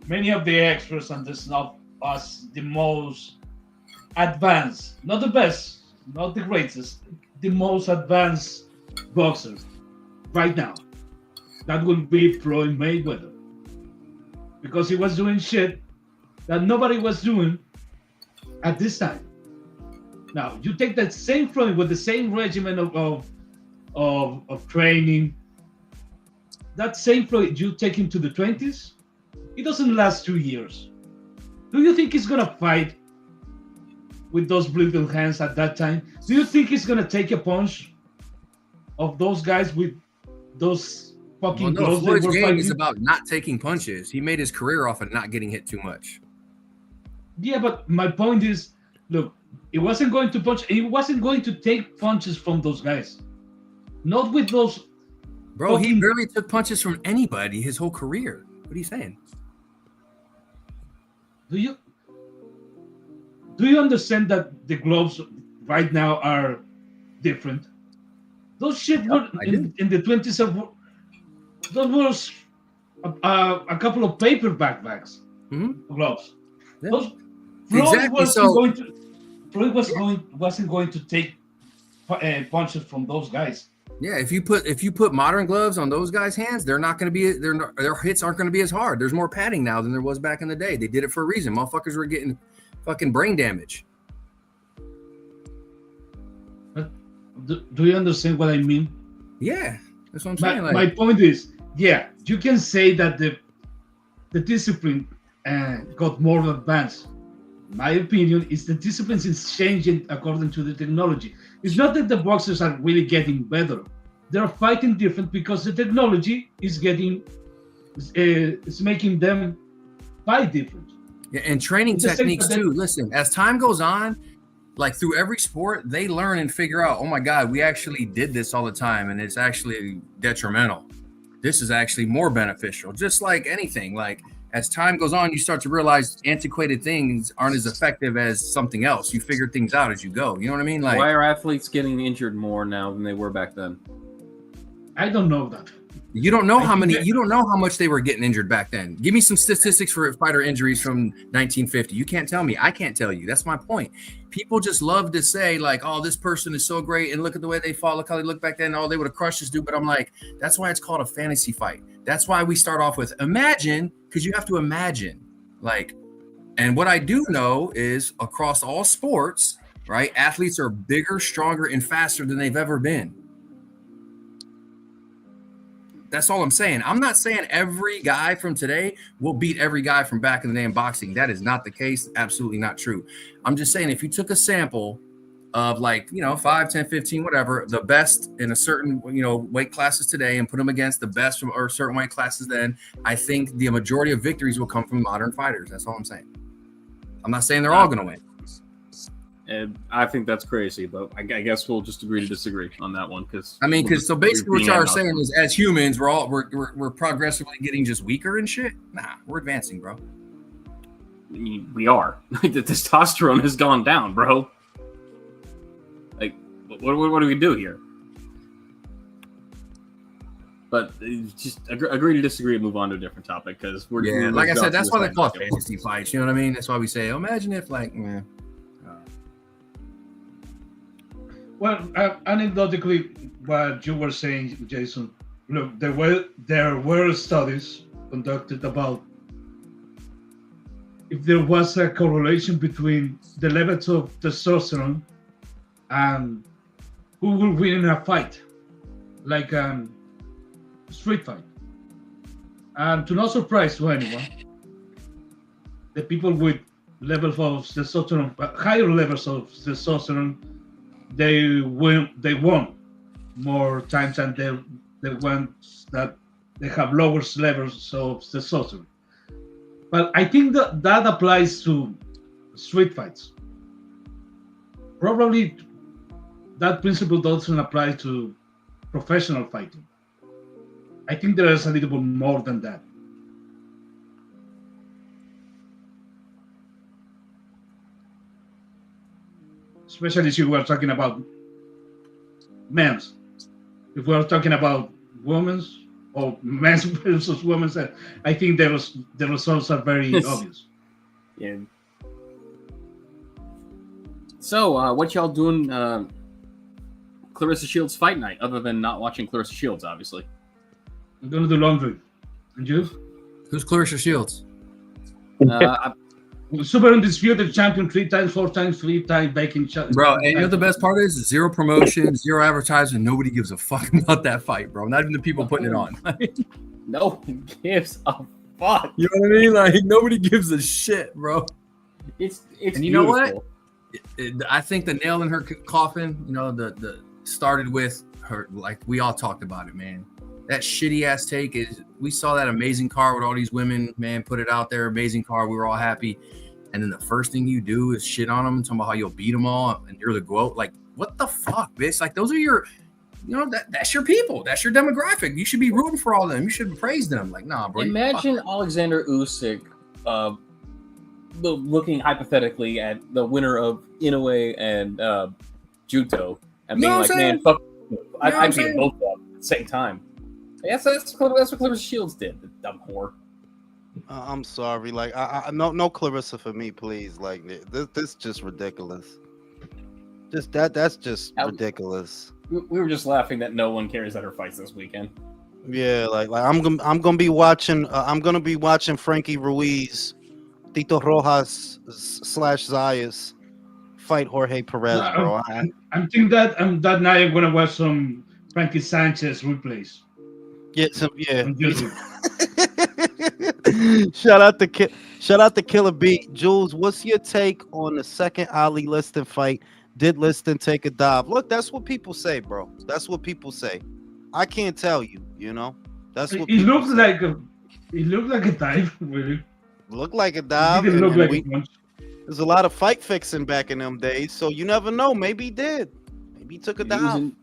many of the experts and the snuff as the most advanced, not the best, not the greatest, the most advanced boxer right now? That would be Floyd Mayweather, because he was doing shit that nobody was doing at this time. Now you take that same Floyd with the same regimen of training. That same Floyd, you take him to the 20s, it doesn't last 2 years. Do you think he's gonna fight with those little hands at that time? Do you think he's gonna take a punch of those guys with those fucking gloves? Floyd's game is about not taking punches. He made his career off of not getting hit too much. Yeah, but my point is, look, he wasn't going to punch. He wasn't going to take punches from those guys. Not with those. Bro, he barely took punches from anybody his whole career. What are you saying? Do you understand that the gloves right now are different? Those shit were in the 20s. Those was a couple of paper backpacks, gloves. Yeah. Those Exactly. Floyd wasn't going to take punches from those guys. Yeah, if you put modern gloves on those guys' hands, they're not going to be their hits aren't going to be as hard. There's more padding now than there was back in the day. They did it for a reason. Motherfuckers were getting fucking brain damage. Do you understand what I mean? Yeah, that's what I'm saying. My point is, yeah, you can say that the discipline got more advanced. My opinion is the discipline is changing according to the technology. It's not that the boxers are really getting better. They're fighting different because the technology is making them fight different. Yeah, and training techniques too. Listen, as time goes on, like through every sport, they learn and figure out, oh my God, we actually did this all the time and it's actually detrimental. This is actually more beneficial. Just like anything, like as time goes on, you start to realize antiquated things aren't as effective as something else. You figure things out as you go. You know what I mean? Like, why are athletes getting injured more now than they were back then? I don't know that. You don't know how many. You don't know how much they were getting injured back then. Give me some statistics for fighter injuries from 1950. You can't tell me. I can't tell you. That's my point. People just love to say like, "Oh, this person is so great," and look at the way they fought. Look how they look back then. Oh, they would have crushed this dude. But I'm like, that's why it's called a fantasy fight. That's why we start off with imagine, because you have to imagine. Like, and what I do know is across all sports, right? Athletes are bigger, stronger, and faster than they've ever been. That's all I'm saying. I'm not saying every guy from today will beat every guy from back in the day in boxing. That is not the case. Absolutely not true. I'm just saying if you took a sample of 5, 10, 15, whatever, the best in a certain, weight classes today and put them against the best from or certain weight classes then, I think the majority of victories will come from modern fighters. That's all I'm saying. I'm not saying they're all going to win. And I think that's crazy, but I guess we'll just agree to disagree on that one. Because so basically, what y'all are saying is, as humans, we're progressively getting just weaker and shit. Nah, we're advancing, bro. I mean, we are. Like, the testosterone has gone down, bro. Like, what do we do here? But just agree to disagree and move on to a different topic because we're like I said, that's why they call it fantasy fights. You know what I mean? That's why we say, imagine if like, man. Well, anecdotally, what you were saying, Jason, look, there were studies conducted about if there was a correlation between the levels of testosterone and who will win in a fight, like street fight. And to no surprise to anyone, the people with levels of testosterone, higher levels of testosterone, they won more times than the ones that they have lower levels of testosterone. But I think that applies to street fights. Probably that principle doesn't apply to professional fighting. I think there is a little bit more than that. Especially if we are talking about men's. If we are talking about women's or men's versus women's, I think the results are very obvious. Yeah. So, what y'all doing Clarissa Shields fight night, other than not watching Clarissa Shields, obviously? I'm going to do laundry. And you? Who's Clarissa Shields? Super undisputed champion 3 times, 4 times, 3 times, bacon shot. Bro, and you know the best part is zero promotion, zero advertising. Nobody gives a fuck about that fight, bro. Not even the people putting it on. No one gives a fuck. You know what I mean? Like nobody gives a shit, bro. It's and you beautiful. know what? I think the nail in her coffin, you know, the started with her. Like we all talked about it, man. That shitty ass take is. We saw that amazing car with all these women, man. Put it out there, amazing car. We were all happy. And then the first thing you do is shit on them and talk about how you'll beat them all and you're the GOAT. Like, what the fuck, bitch? Like, those are your, you know, that's your people. That's your demographic. You should be rooting for all of them. You should praise them. Like, nah, bro. Imagine Alexander Usyk looking hypothetically at the winner of Inoue and Judo and being like, man, fuck, I'd beat both of them at the same time. That's what Clarissa Shields did, the dumb whore. I'm sorry, like no Clarissa for me, please. Like this just ridiculous. That's just ridiculous. We were just laughing that no one cares at her fights this weekend. Yeah, like I'm gonna be watching. I'm gonna be watching Frankie Ruiz, Tito Rojas / Zayas fight Jorge Perez, bro. I'm thinking that night I'm gonna watch some Frankie Sanchez replays. Yeah. Shout out to Killer Beat. Jules, what's your take on the second Ali Liston fight? Did Liston take a dive? Look, that's what people say, bro. That's what people say. I can't tell you, you know. That's what it looked like a dive, really. Looked like a dive. It didn't look like one. There's a lot of fight fixing back in them days, so you never know. Maybe he did. Maybe he took a dive.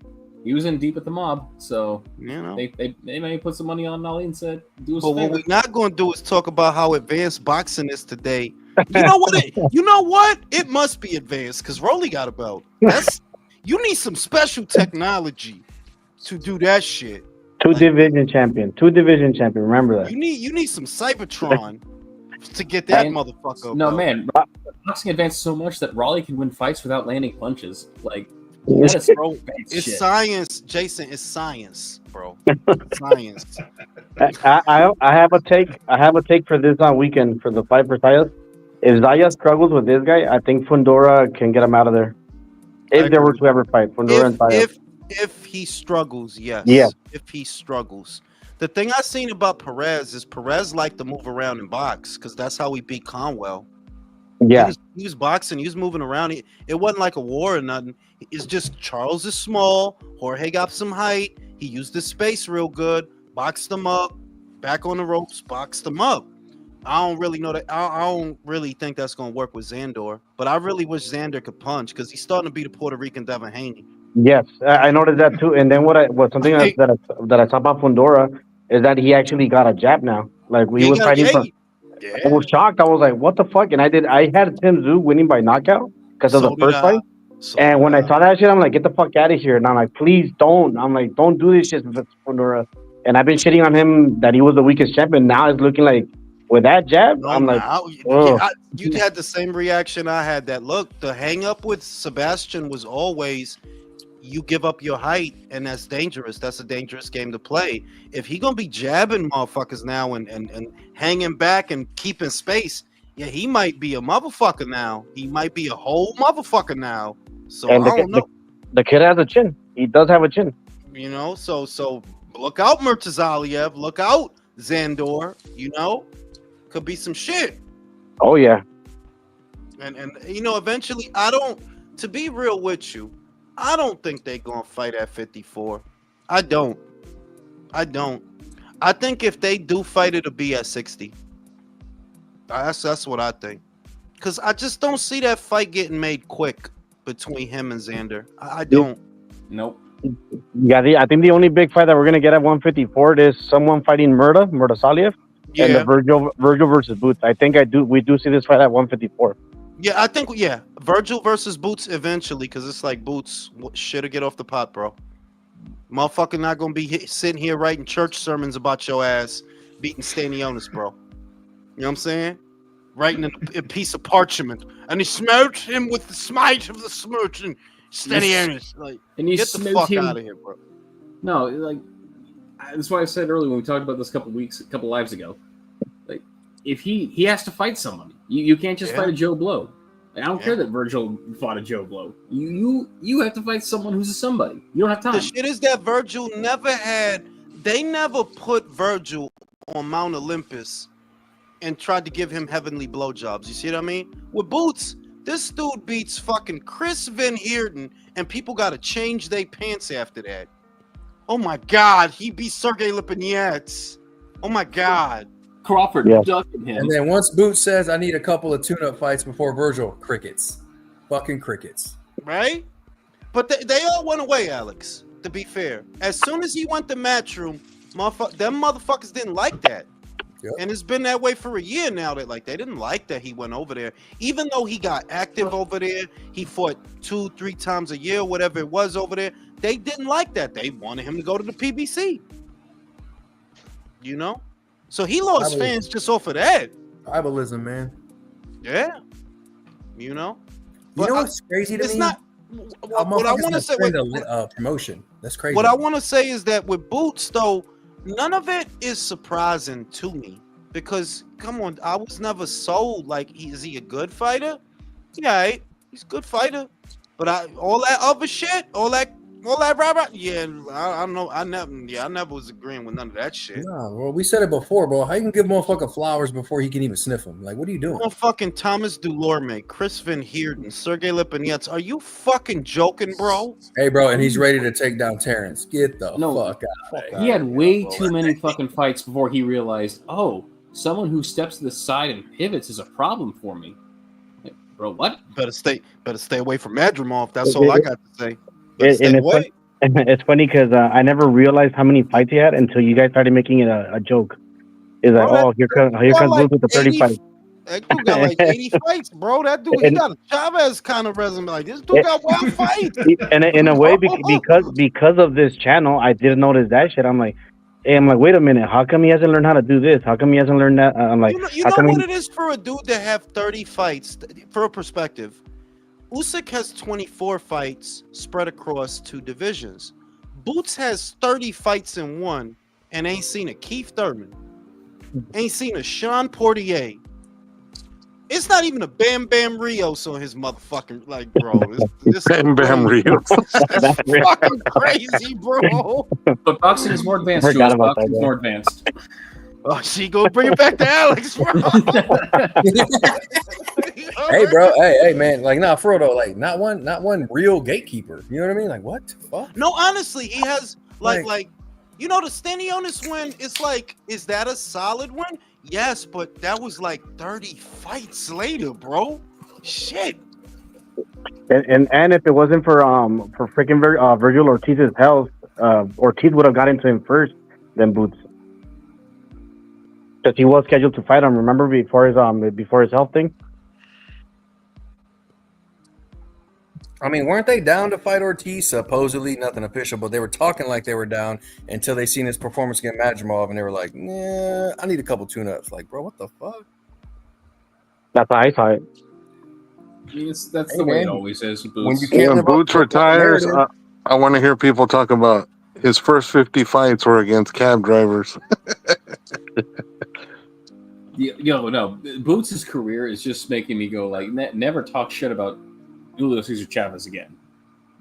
He was in deep with the mob, so you know they may put some money on Ali and said, "Do us." But what we're not going to do is talk about how advanced boxing is today. You know what? You know what? It must be advanced because Rolly got a belt. You need some special technology to do that shit. Two division champion. Remember that. You need some Cybertron to get that motherfucker. No, man, boxing advanced so much that Raleigh can win fights without landing punches. Like. It's science, Jason. It's science, bro. Science. I have a take. I have a take for this weekend for the fight for Zayas. If Zayas struggles with this guy, I think Fundora can get him out of there. If there were to ever fight, Fundora and Zayas. If he struggles, yes. Yeah. If he struggles. The thing I seen about Perez is Perez liked to move around and box because that's how he beat Conwell. Yeah, he was boxing. He was moving around. It wasn't like a war or nothing. It's just Charles is small. Jorge got some height. He used his space real good. Boxed him up. Back on the ropes. Boxed him up. I don't really know that. I don't really think that's gonna work with Xandor. But I really wish Xander could punch because he's starting to be the Puerto Rican Devin Haney. Yes, I noticed that too. And then what something that I saw about Fundora is that he actually got a jab now. Like he was fighting for. I was shocked. I was like, "What the fuck?" And I had Tim Zhu winning by knockout because of the first fight. And when I saw that shit, I'm like, "Get the fuck out of here!" And I'm like, "Please don't." I'm like, "Don't do this shit with Fundora." And I've been shitting on him that he was the weakest champion. Now it's looking like with that jab, I'm like, you had the same reaction I had. That look, the hang up with Sebastian was always you give up your height, and that's dangerous. That's a dangerous game to play. If he gonna be jabbing motherfuckers now and hanging back and keeping space, yeah, he might be a motherfucker now. He might be a whole motherfucker now. So I don't know. The kid has a chin. He does have a chin. You know, so look out, Murtazaliev. Look out, Xandor. You know, could be some shit. Oh yeah. And you know, eventually, to be real with you, I don't think they're gonna fight at 54. I don't. I think if they do fight, it'll be at 60. That's what I think. Because I just don't see that fight getting made quick between him and Xander. I don't. Nope. Yeah, I think the only big fight that we're gonna get at 154 is someone fighting Murtazaliev, and the Virgil versus Boots. I think we do see this fight at 154. Yeah, I think Virgil versus Boots eventually, because it's like Boots should get off the pot, bro. Motherfucker not gonna be sitting here writing church sermons about your ass beating Stanionis, bro. You know what I'm saying? Writing a piece of parchment, and he smote him with the smite of the smote and Stanionis. Like, and you get the fuck out of here, bro. No, like that's why I said earlier when we talked about this a couple lives ago. Like, if he has to fight someone, you can't just fight a Joe Blow. I don't care that Virgil fought a Joe Blow. You have to fight someone who's a somebody. You don't have time. The shit is that Virgil they never put Virgil on Mount Olympus and tried to give him heavenly blowjobs. You see what I mean? With Boots, this dude beats fucking Chris Van Heerden, and people got to change their pants after that. Oh my God, he beat Sergey Lipinets. Oh my God. Crawford ducking him. And then once Boots says, I need a couple of tune-up fights before Virgil, crickets. Fucking crickets. Right? But they all went away, Alex, to be fair. As soon as he went to Matchroom, them motherfuckers didn't like that. Yep. And it's been that way for a year now. That they didn't like that he went over there, even though he got active over there. He fought 2-3 times a year, whatever it was over there. They didn't like that. They wanted him to go to the PBC. You know, so he lost fans just off of that. Tribalism, man. Yeah, you know. But you know what's crazy to me? It's not. What I want to say with promotion. That's crazy. What I want to say is that with Boots, though, none of it is surprising to me because, come on, I was never sold. Like, is he a good fighter? Yeah, he's a good fighter. But all that other shit, all that rah-rah, yeah, I don't know. I never was agreeing with none of that shit. Nah, well, we said it before, bro. How you can give motherfucker flowers before he can even sniff them? Like, what are you doing? Fucking Thomas Dulorme, Chris Van Heerden, Sergey Lipinets. Are you fucking joking, bro? Hey, bro, and he's ready to take down Terrence. Get the fuck out. He had way too many fucking fights before he realized, someone who steps to the side and pivots is a problem for me. Like, bro, what? Better stay away from Madrimov. That's all I got to say. It's funny because I never realized how many fights he had until you guys started making it a joke. It's like, here comes Boots with the 30 fights. That dude got like 80 fights, bro. That dude, he got a Chavez kind of resume. Like, this dude got wild fights. And in a way, because of this channel, I didn't notice that shit. I'm like, wait a minute. How come he hasn't learned how to do this? How come he hasn't learned that? I'm like, you know what it is for a dude to have 30 fights? For a perspective, Usyk has 24 fights spread across 2 divisions. Boots has 30 fights in one and ain't seen a Keith Thurman. Ain't seen a Sean Portier. It's not even a Bam Bam Rios on his motherfucking, like, bro. This Bam Bam Rios. That's fucking crazy, bro. But boxing is more advanced, Jules. Boxing is more advanced. Oh, she go bring it back to Alex, bro. Hey, bro. Hey, man. Like, nah, for real though. Like, not one real gatekeeper. You know what I mean? Like, what the fuck? No, honestly, he has like You know, the Stanionis win, it's like, is that a solid win? Yes, but that was like 30 fights later, bro. Shit. And if it wasn't for freaking Virgil Ortiz's health, Ortiz would have got into him first than Boots, because he was scheduled to fight him. Remember before his health thing. I mean, weren't they down to fight Ortiz? Supposedly, nothing official, but they were talking like they were down until they seen his performance against Madrimov, and they were like, "Nah, I need a couple tune-ups." Like, bro, what the fuck? That's how I saw it. I mean, that's the way it always is. Boots. When you can't When Boots retires, I want to hear people talk about his first 50 fights were against cab drivers. No, Boots' career is just making me go like, never talk shit about Julio Cesar Chavez again.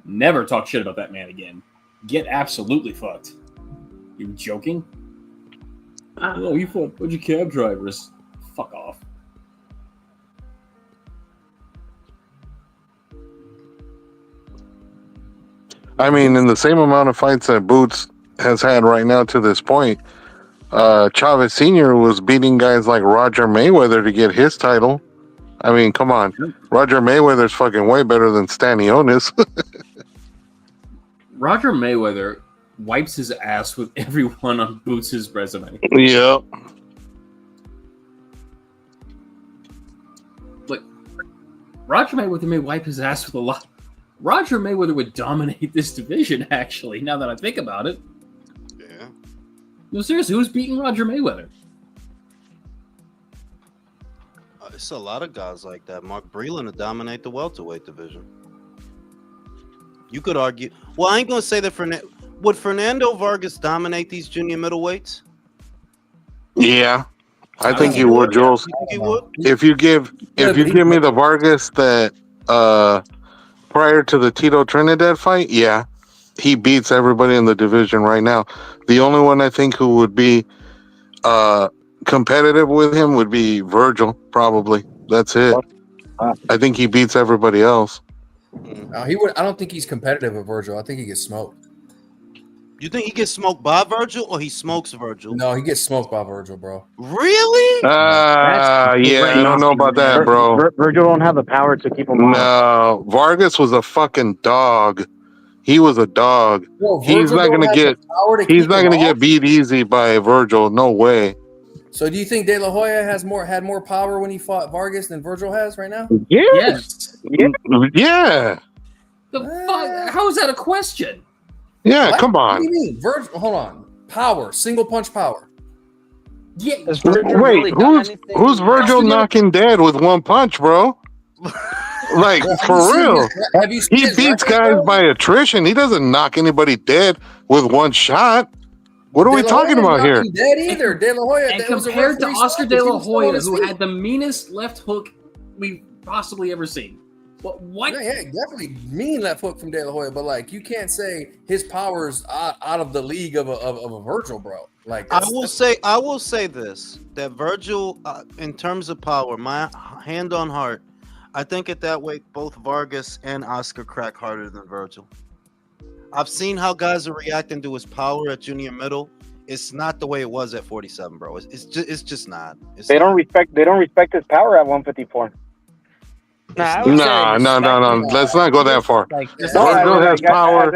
Never talk shit about that man again. Get absolutely fucked. You joking? Oh, you fought a bunch of cab drivers. Fuck off. I mean, in the same amount of fights that Boots has had right now to this point, Chavez Sr. was beating guys like Roger Mayweather to get his title. I mean, come on. Roger Mayweather's fucking way better than Stanionis. Roger Mayweather wipes his ass with everyone on Boots' resume. Yep. Like, Roger Mayweather may wipe his ass with a lot. Roger Mayweather would dominate this division, actually, now that I think about it. Yeah. No, seriously, who's beating Roger Mayweather? It's a lot of guys like that. Mark Breland to dominate the welterweight division. You could argue. Well, I ain't gonna say that. Would Fernando Vargas dominate these junior middleweights? Yeah, I think he would, Jules. You think he would? If you give me the Vargas that prior to the Tito Trinidad fight, yeah, he beats everybody in the division right now. The only one I think who would be competitive with him would be Virgil, probably. That's it. I think he beats everybody else. He would. I don't think he's competitive with Virgil. I think he gets smoked. You think he gets smoked by Virgil or he smokes Virgil? No, he gets smoked by Virgil, bro. Really? Yeah, I don't know about that, bro. Virgil don't have the power to keep him on. No, Vargas was a fucking dog. He was a dog. Yo, he's not gonna get. He's not gonna get beat easy by Virgil. No way. So, do you think De La Hoya had more power when he fought Vargas than Virgil has right now? Yes. Yeah. The fuck? How is that a question? Yeah, What? come on. What do you mean? Virgil, hold on. Power, single punch power. Yeah. Wait, who's Virgil knocking dead with one punch, bro? Like, for real. He beats guys by attrition. He doesn't knock anybody dead with one shot. What are we talking about here? Dead either. De La Hoya. And compared to Oscar De La Hoya, who had the meanest left hook we've possibly ever seen. What? Yeah, definitely mean left hook from De La Hoya, but like you can't say his power's out of the league of a Virgil, bro. Like I will say this: that Virgil, in terms of power, my hand on heart, I think at that weight both Vargas and Oscar crack harder than Virgil. I've seen how guys are reacting to his power at junior middle. It's not the way it was at 47, bro. It's just not. They don't respect his power at 154. No. Let's not go that far. Virgil has power.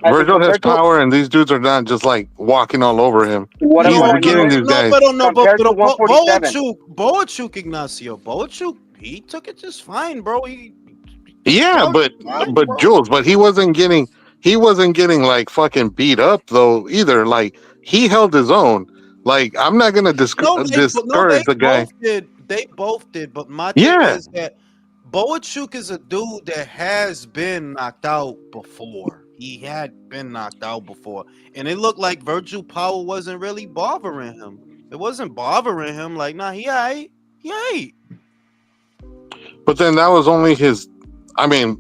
Virgil has power, and these dudes are not just like walking all over him. He's getting these guys. Boachuk, Ignacio. Boachuk, he took it just fine, bro. But Jules, he wasn't getting like fucking beat up though either. Like he held his own. Like I'm not gonna discourage the guy. They both did, but my thing is that Boachuk is a dude that has been knocked out before. He had been knocked out before, and it looked like Virgil power wasn't really bothering him. It wasn't bothering him. Like, nah, he ain't. But then that was only his. I mean,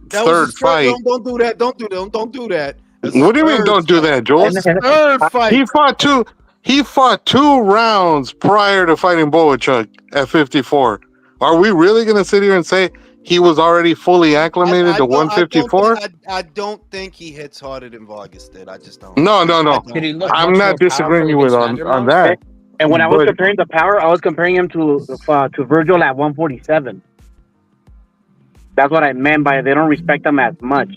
third fight. Don't do that. Don't do that. What do you mean? Don't do that, Joel? Third fight. He fought two rounds prior to fighting Boachuk at 54. Are we really gonna sit here and say he was already fully acclimated to 154. I don't think he hits harder than Vargas did. I just don't. No. Did he look I'm much not more disagreeing you powerful with against on Vandermouse? that. And when I was But- comparing the power, I was comparing him to Virgil at 147. That's what I meant by they don't respect him as much.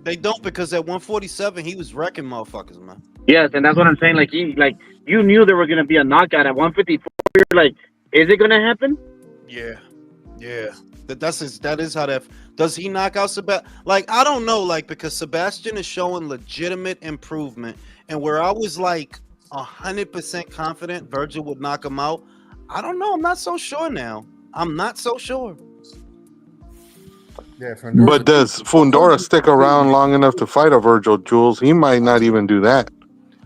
They don't, because at 147 he was wrecking motherfuckers, man. Yes, and that's what I'm saying. Like you knew there were gonna be a knockout at 154. You're like, is it gonna happen? Yeah. That is how that. Does he knock out Sebastian? Like, I don't know, like, because Sebastian is showing legitimate improvement, and where I was like 100% confident Virgil would knock him out, I don't know. I'm not so sure now. I'm not so sure. Yeah, But does Fundora stick around long enough to fight a Virgil, Jules? He might not even do that.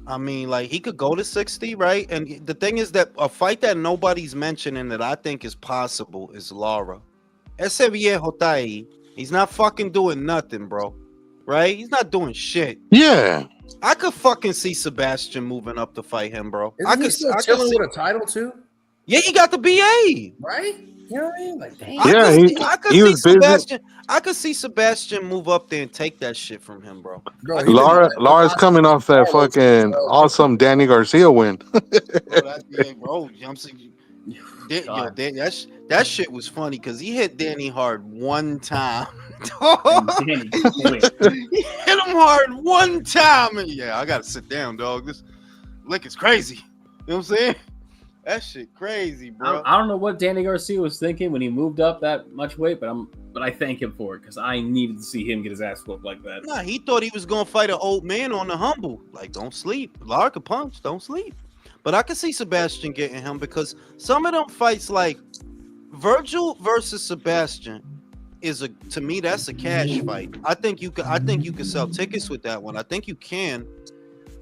I mean, like, he could go to 60, right? And the thing is that a fight that nobody's mentioning that I think is possible is Lara. Ese viejo está ahí. He's not fucking doing nothing, bro. Right? He's not doing shit. Yeah. I could fucking see Sebastian moving up to fight him, bro. Isn't he still chilling with a title too? Yeah, he got the BA. Right? You know what I mean? Like, damn. I could see Sebastian. I could see Sebastian move up there and take that shit from him, bro. Lara's coming off that fucking awesome Danny Garcia win. Bro, I'm saying, that shit was funny because he hit Danny hard one time. He hit him hard one time, and yeah, I gotta sit down, dog. This lick is crazy. You know what I'm saying? That shit crazy, bro. I don't know what Danny Garcia was thinking when he moved up that much weight, but I thank him for it because I needed to see him get his ass whooped like that. Nah, he thought he was gonna fight an old man on the humble. Like, don't sleep. Lara can punch, don't sleep. But I can see Sebastian getting him because some of them fights, like Virgil versus Sebastian, to me that's a cash fight. I think you could sell tickets with that one. I think you can.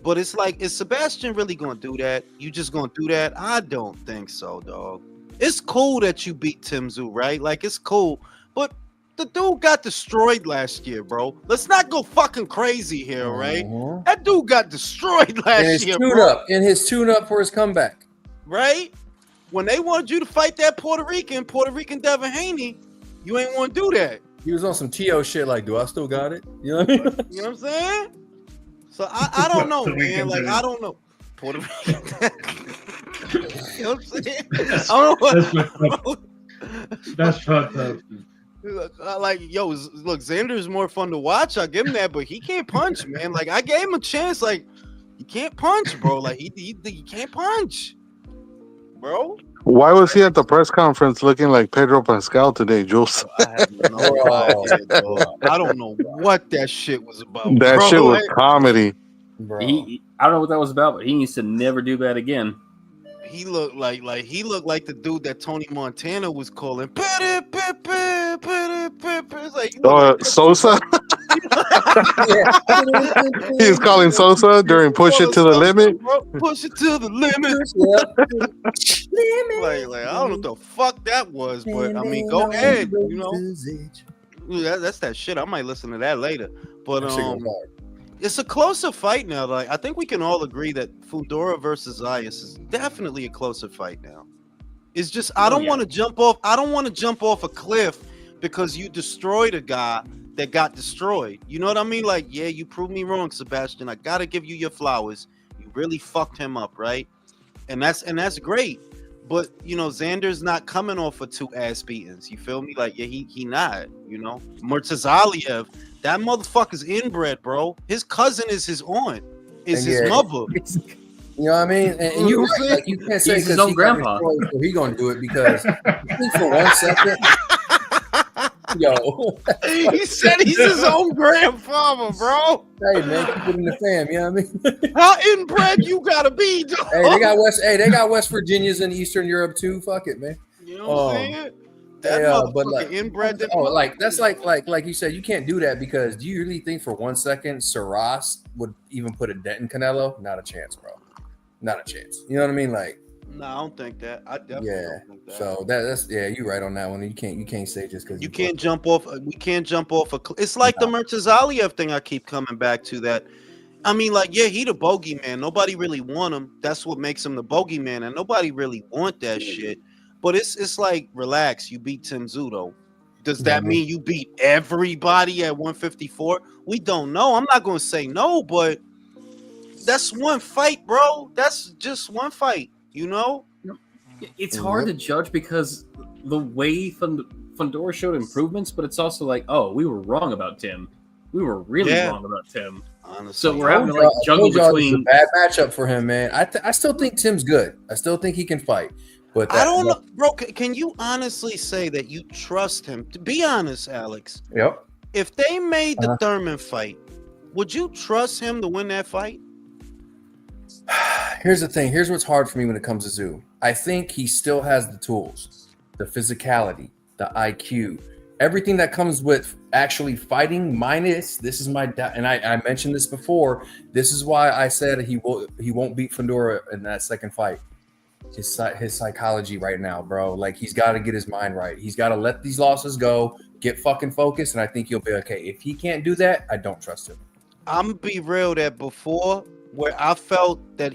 But it's like, is Sebastian really gonna do that? You just gonna do that? I don't think so, dog. It's cool that you beat Tim Tszyu, right? Like, it's cool. But the dude got destroyed last year, bro. Let's not go fucking crazy here, right? That dude got destroyed last year, bro. In his tune-up for his comeback. Right? When they wanted you to fight that Puerto Rican Devin Haney, you ain't want to do that. He was on some T.O. shit like, do I still got it? You know what I mean? You know what I'm saying? So I don't know, man. Like, I don't know. Puerto Rican. You know what I'm saying? I don't know. That's fucked up. Like, yo, look, Xander is more fun to watch. I give him that, but he can't punch, man. Like, I gave him a chance. Like, he can't punch, bro. Like, he can't punch, bro. Why was he at the press conference looking like Pedro Pascal today, Jules? I have no idea, dog. I don't know what that shit was about. That bro. shit was comedy. Bro. I don't know what that was about, but he needs to never do that again. He looked like the dude that Tony Montana was calling. It's like, Sosa? He's calling Sosa during Push It to the Limit. Push it to the limit. Like, I don't know what the fuck that was, but I mean, go ahead. You know, that's that shit. I might listen to that later. But it's a closer fight now. Like, I think we can all agree that Fundora versus Zayas is definitely a closer fight now. It's just I don't want to jump off. I don't want to jump off a cliff because you destroyed a guy that got destroyed. You know what I mean? Like, yeah, you proved me wrong, Sebastian. I gotta give you your flowers. You really fucked him up, right? And that's great. But you know, Xander's not coming off of 2 ass beatings. You feel me? Like, yeah, he not. You know, Murtazaliev, that motherfucker's inbred, bro. His cousin is his aunt, is his mother. You know what I mean? And you're right. Like, you can't say he's his own grandpa. So he gonna do it because I think for 1 second. Yo, he said he's his own grandfather, bro. Hey man, keep it in the fam. You know what I mean? How inbred you gotta be, dog? Hey, they got West Virginias in Eastern Europe too. Fuck it, man. You know what I'm saying? That but like inbred. Like that's like you said, you can't do that because do you really think for 1 second Saras would even put a dent in Canelo? Not a chance, bro. Not a chance. You know what I mean? Like, no, I don't think that. I definitely don't think that. So that's you're right on that one. You can't say just because you can't jump off. We can't jump off it's like the Murtazaliev thing. I keep coming back to that. I mean, like, yeah, he the bogeyman. Nobody really want him. That's what makes him the bogeyman, and nobody really want that shit. But it's like, relax. You beat Tim Tszyu though. Does that mean you beat everybody at 154? We don't know. I'm not going to say no, but that's one fight, bro. That's just one fight, you know? It's hard to judge because the way Fundora showed improvements, but it's also like, oh, we were wrong about Tim. We were really wrong about Tim. Honestly, so we're having to like juggle between. It's a bad matchup for him, man. I still think Tim's good. I still think he can fight. But I don't know, bro. Can you honestly say that you trust him? To be honest, Alex. Yep. If they made the Thurman fight, would you trust him to win that fight? Here's the thing. Here's what's hard for me when it comes to Zoo. I think he still has the tools, the physicality, the IQ, everything that comes with actually fighting. Minus, this is my and I mentioned this before. This is why I said he won't beat Fundora in that second fight. His psychology right now, bro. Like, he's got to get his mind right. He's got to let these losses go, get fucking focused, and I think he'll be okay. If he can't do that, I don't trust him. I'm gonna be real that before where I felt that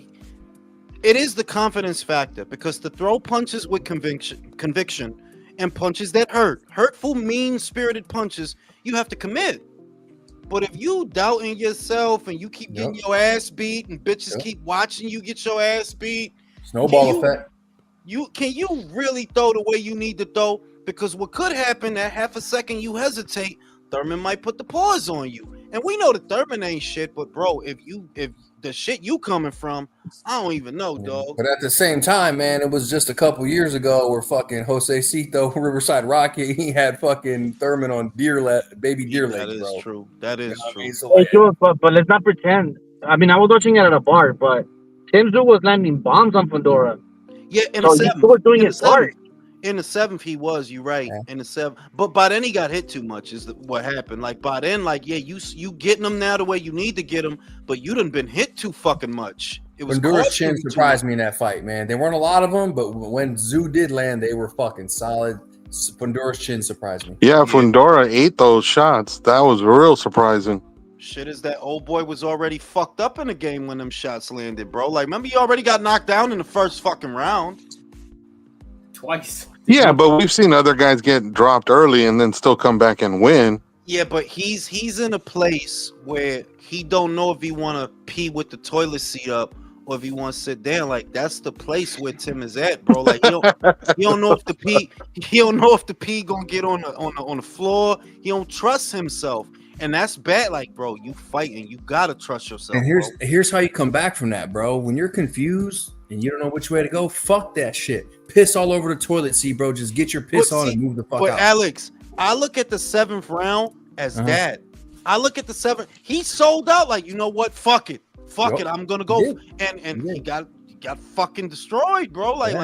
it is the confidence factor, because to throw punches with conviction and punches that hurtful, mean-spirited punches, you have to commit. But if you doubting yourself and you keep getting your ass beat and bitches keep watching you get your ass beat, snowball effect. Can you really throw the way you need to throw? Because what could happen, that half a second you hesitate, Thurman might put the pause on you. And we know that Thurman ain't shit, but bro, if the shit you coming from, I don't even know, dog. But at the same time, man, it was just a couple years ago where fucking Jose Cito, Riverside Rocky, he had fucking Thurman on baby deer legs, That is bro. true. That is true. I mean? So, Hey, sure, but let's not pretend. I mean, I was watching it at a bar, but Tim Zoo was landing bombs on Fundora. Yeah, in So the he seventh. was doing his part. In the seventh, he was. You right. In the seventh, but by then he got hit too much. Is what happened? Like by then, like you getting them now the way you need to get them, but you done been hit too fucking much. It was Fundura's chin surprised me in that fight, man. There weren't a lot of them, but when Zoo did land, they were fucking solid. Fundura's chin surprised me. Yeah, Fundora ate those shots. That was real surprising. Shit is that old boy was already fucked up in the game when them shots landed, bro. Like, remember, he already got knocked down in the first fucking round. Twice. Yeah, but we've seen other guys get dropped early and then still come back and win. Yeah, but he's in a place where he don't know if he want to pee with the toilet seat up or if he want to sit down. Like, that's the place where Tim is at, bro. Like, he don't know if the pee gonna get on the floor. He don't trust himself. And that's bad. Like, bro, you fighting, you gotta trust yourself. And here's how you come back from that, bro. When you're confused and you don't know which way to go, fuck that shit. Piss all over the toilet seat, bro. Just get your piss on and move the fuck out. But Alex, I look at the seventh round as that. I look at the seventh. He sold out. Like, you know what? Fuck it. I'm gonna go. And he got fucking destroyed, bro. Like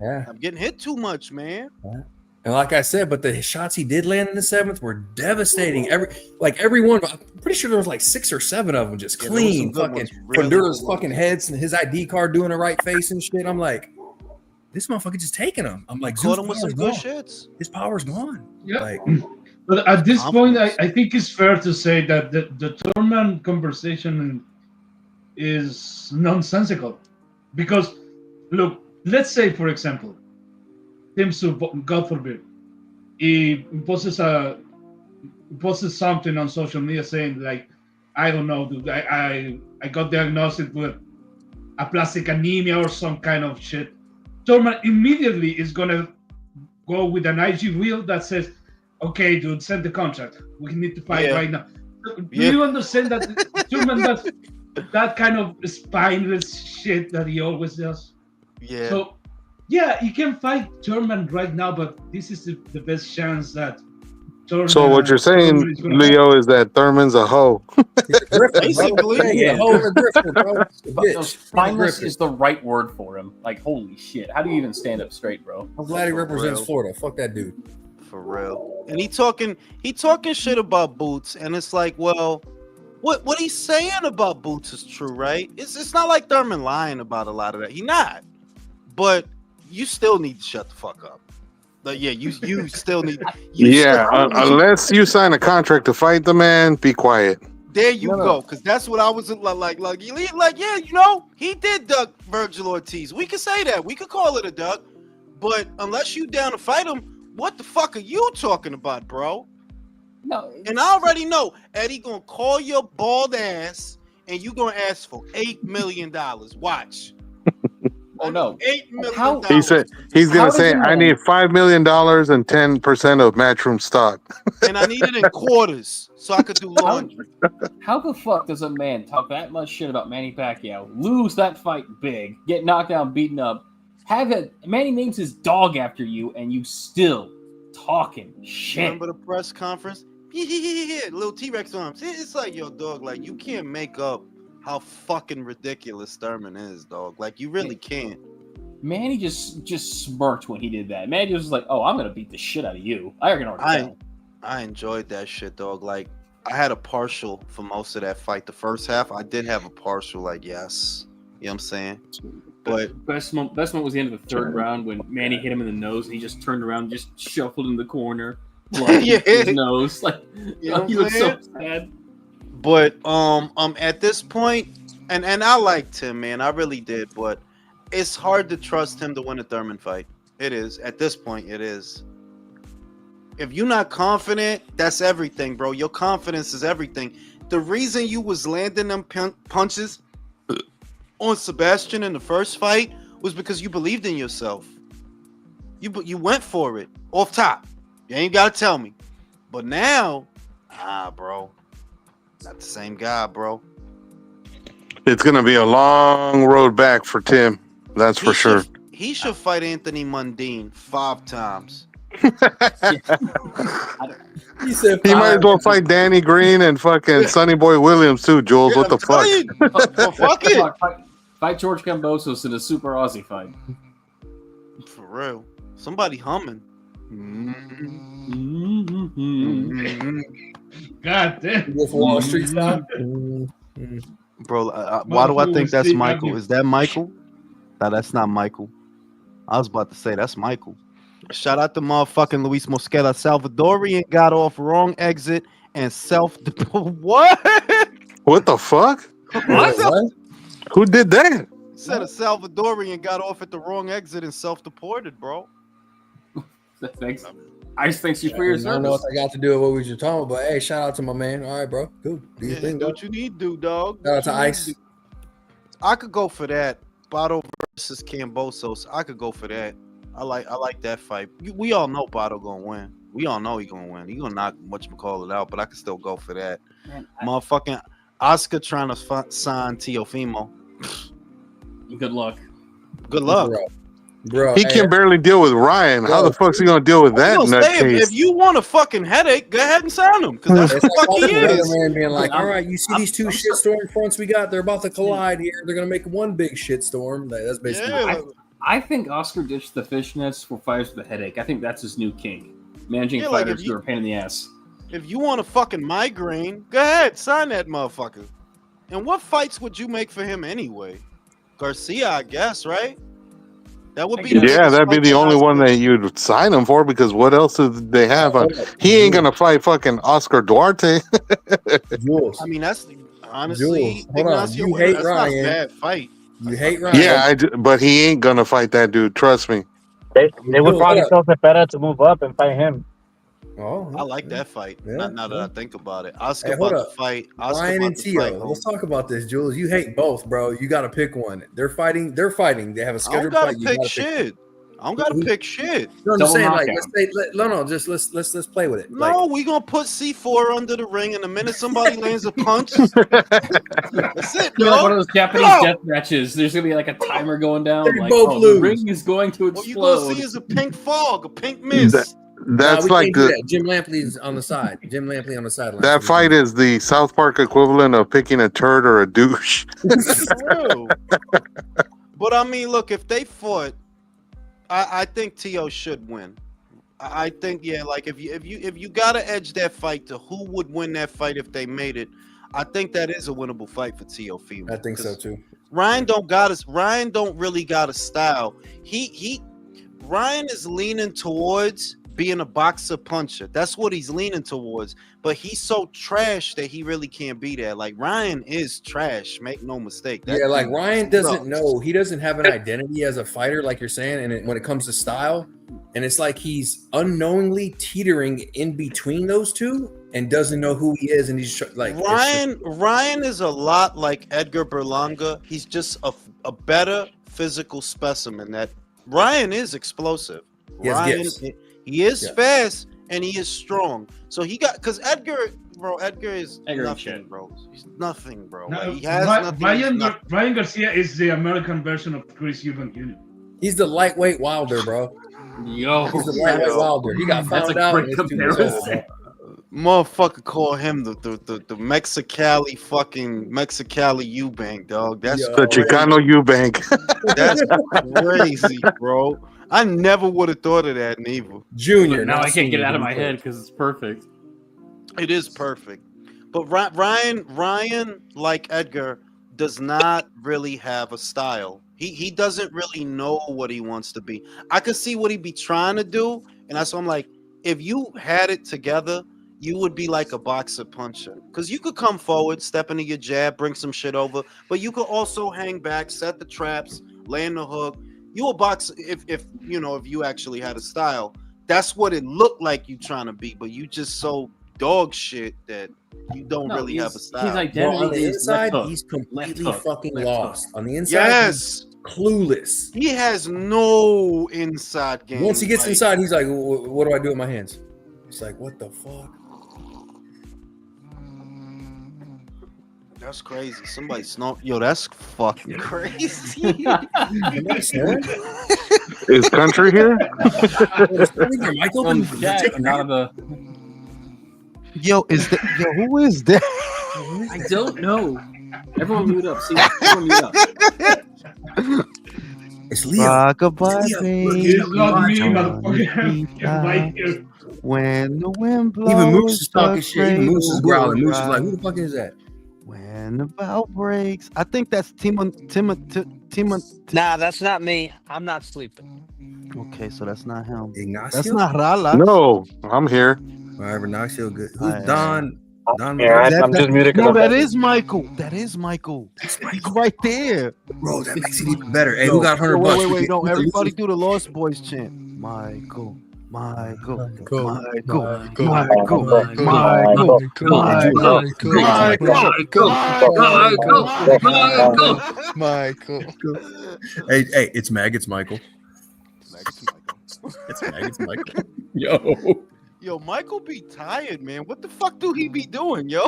I'm getting hit too much, man. And like I said, but the shots he did land in the seventh were devastating. Every one, I'm pretty sure there was like 6 or 7 of them just clean. Fucking Fundura's fucking heads and his ID card doing the right face and shit. I'm like, this motherfucker just taking him. I'm like, caught him with some good shits. His power's gone. Yeah. Like, but at this point, I think it's fair to say that the Thurman conversation is nonsensical. Because, look, let's say, for example, Tim Zoo, God forbid, he posts something on social media saying, like, I don't know, dude, I got diagnosed with aplastic anemia or some kind of shit. Thurman immediately is gonna go with an IG reel that says, okay, dude, send the contract. We need to fight right now. Do you understand that Thurman does that kind of spineless shit that he always does? Yeah. So, yeah, he can fight Thurman right now, but this is the best chance that Thurman. So what you're saying, Leo, is that Thurman's a hoe. Basically, Spineless is the right word for him. Like, holy shit. How do you even stand up straight, bro? I'm glad he represents Florida. Fuck that dude. For real. And he talking shit about Boots, and it's like, well, what he's saying about Boots is true, right? It's not like Thurman lying about a lot of that. He not. But you still need to shut the fuck up. Like, yeah, you still need. Unless you sign a contract to fight the man, be quiet. There you go, because that's what I was like, yeah, you know, he did duck Virgil Ortiz. We could say that. We could call it a duck. But unless you down to fight him, What the fuck are you talking about, bro? No, and I already know Eddie gonna call your bald ass, and you gonna ask for $8 million. Watch. Oh no! $8 million. He said he's gonna say, "I need $5 million and 10% of Matchroom stock." And I need it in quarters so I could do laundry. How the fuck does a man talk that much shit about Manny Pacquiao, lose that fight big, get knocked down, beaten up, Manny names his dog after you, and you still talking shit? Remember the press conference? Yeah, little T-Rex arms. It's like, yo, dog, like, you can't make up how fucking ridiculous Thurman is, dog. Like, you really can't. Manny just smirked when he did that. Manny was like, "Oh, I'm gonna beat the shit out of you." I enjoyed that shit, dog. Like, I had a partial for most of that fight. The first half, I did have a partial. Like, yes, you know what I'm saying. But best moment was the end of the third round when Manny hit him in the nose and he just turned around, and just shuffled in the corner, blood in his nose. Like, you know he was so sad. But at this point, and I liked him, man. I really did, but it's hard to trust him to win a Thurman fight. It is. At this point, it is. If you're not confident, that's everything, bro. Your confidence is everything. The reason you was landing them punches on Sebastian in the first fight was because you believed in yourself. You went for it off top. You ain't gotta tell me. But now, bro, not the same guy, bro. It's gonna be a long road back for Tim. That's for sure. He should fight Anthony Mundine 5 times. He might as well fight Danny Green and fucking Sonny Boy Williams too, Jules. Yeah, what the fuck? Fuck it. Fight George Kambosos in a Super Aussie fight. For real. Somebody humming. God damn. Wolf of Wall Street style. Bro, why do I think that's Michael? Is that Michael? No, that's not Michael. I was about to say that's Michael. Shout out to motherfucking Luis Mosquera. Salvadorian got off wrong exit and what? What the fuck? What? Who did that? Said a Salvadorian got off at the wrong exit and self-deported, bro. Thanks. Ice, thanks you for your service. I don't know what I got to do with what we were talking about, but hey, shout out to my man. All right, bro. Cool. Do your thing, do what you need to do, dog. Shout out to Ice. I could go for that. Bato versus Kambosos. I could go for that. I like that fight. We all know Bato gonna win. We all know he gonna win. He gonna knock whatchamacallit out, but I can still go for that. Man, motherfucking Oscar trying to sign Teofimo. Good luck. Good luck. Bro, he can barely deal with Ryan. How the fuck's he gonna deal with that nutcase? If you want a fucking headache, go ahead and sign him, because that's the fuck he is. Man being like, all right, you see these two shitstorm fronts we got? They're about to collide here. They're gonna make one big shitstorm. That's basically. I think Oscar ditched the fishnets for fighters with a headache. I think that's his new kink. Managing fighters who are a pain in the ass. If you want a fucking migraine, go ahead, sign that motherfucker. And what fights would you make for him anyway? Garcia, I guess, right? That would be that'd be the only one that you'd sign him for, because what else do they have? He ain't gonna fight fucking Oscar Duarte. Jules. I mean, that's honestly, Jules, hold on. You hate Ryan. Not a bad fight. You hate Ryan. Yeah, but he ain't gonna fight that dude. Trust me. They would probably tell Cepeda to move up and fight him. Oh, I like that fight. Yeah, now that I think about it, Oscar hold about up. to fight Ryan and Tio. Let's talk about this, Jules. You hate both, bro. You got to pick one. They're fighting. They have a scheduled fight. I don't gotta pick shit. No, I'm just saying, like, let's play with it. No, we gonna put C4 under the ring, and the minute somebody lands a punch, that's it, bro. Like one of those Japanese death matches. There's gonna be like a timer going down. Like, the ring is going to explode. What you gonna see is a pink fog, a pink mist. That's like Jim Lampley's on the side. Jim Lampley on the sideline. That fight is the South Park equivalent of picking a turd or a douche. True. But I mean, look, if they fought, I think Tio should win. I think, like if you gotta edge that fight to who would win that fight if they made it, I think that is a winnable fight for Teofimo. I think so too. Ryan don't really got a style. Ryan is leaning towards being a boxer puncher. That's what he's leaning towards. But he's so trash that he really can't be there. Like Ryan is trash. Make no mistake. That Yeah, like dude Ryan doesn't sucks. know. He doesn't have an identity as a fighter, like you're saying. And when it comes to style, and it's like he's unknowingly teetering in between those two and doesn't know who he is. And he's like Ryan is a lot like Edgar Berlanga. He's just a better physical specimen. That Ryan is explosive. He has Ryan, gifts. he is Yeah. fast and he is strong. So he got because Edgar is Edgar ain't nothing, shit. bro. He's nothing, bro. No, Like, he has nothing. he's nothing. Ryan Garcia is the American version of Chris Eubank Jr. He's the lightweight Wilder, bro. Yo, He's the lightweight Wilder. He got that's found a out. great and it's 2 comparison. years old, bro. Motherfucker call him the Mexicali fucking Mexicali Eubank, dog. That's Yo. The Chicano Eubank. That's crazy, bro. I never would have thought of that, neither. Junior. Now not I can't senior, get it out of but my he's head close. because it's perfect. It is perfect. But Ryan, like Edgar, does not really have a style. He doesn't really know what he wants to be. I could see what he'd be trying to do, and that's why I'm like, if you had it together, you would be like a boxer puncher. Because you could come forward, step into your jab, bring some shit over, but you could also hang back, set the traps, lay in the hook. You a boxer if you actually had a style. That's what it looked like you trying to be, but you just so dog shit that you don't really have a style. His Bro, identity on the is inside, left hook. he's completely Left hook. fucking Left hook. lost. On the inside, Yes. he's clueless. He has no inside game. Once he gets Like, inside, he's like, "What do I do with my hands?" It's like, "What the fuck?" that's crazy. Somebody snort. Yo, that's fucking crazy. Somebody snoring? Is country here? Is your mic open? Jack, Take a not of the. Yo, who is that? I don't know. Everyone mute up. See, everyone mute up. It's Leo. Rock-a-bye, It's Leo. baby. It's not me, on motherfucker. the Right here. When the wind blows, Even Moose is talking the shit. Even Moose is cradle will growling. Moose is like, rise. "Who the fuck is that?" When the bell breaks, I think that's Timon. Nah, that's not me. I'm not sleeping. Okay, so that's not him. Ignacio. That's not Rala. No, I'm here. Whatever, Ignacio. Good. Who's Hi, Don? Don. Yeah, That- I'm just muted. No, that is Michael. That is Michael. He's right there. Bro, that makes it even better. Hey, who got $100 Wait, bucks? wait, We wait, can- no, we can everybody lose- do the Lost Boys chant. Michael, Michael, Michael, Michael, Michael, Michael, Michael. Hey, it's Mag. It's Michael. It's Mag. It's Michael. Yo, Michael be tired, man. What the fuck do he be doing, yo?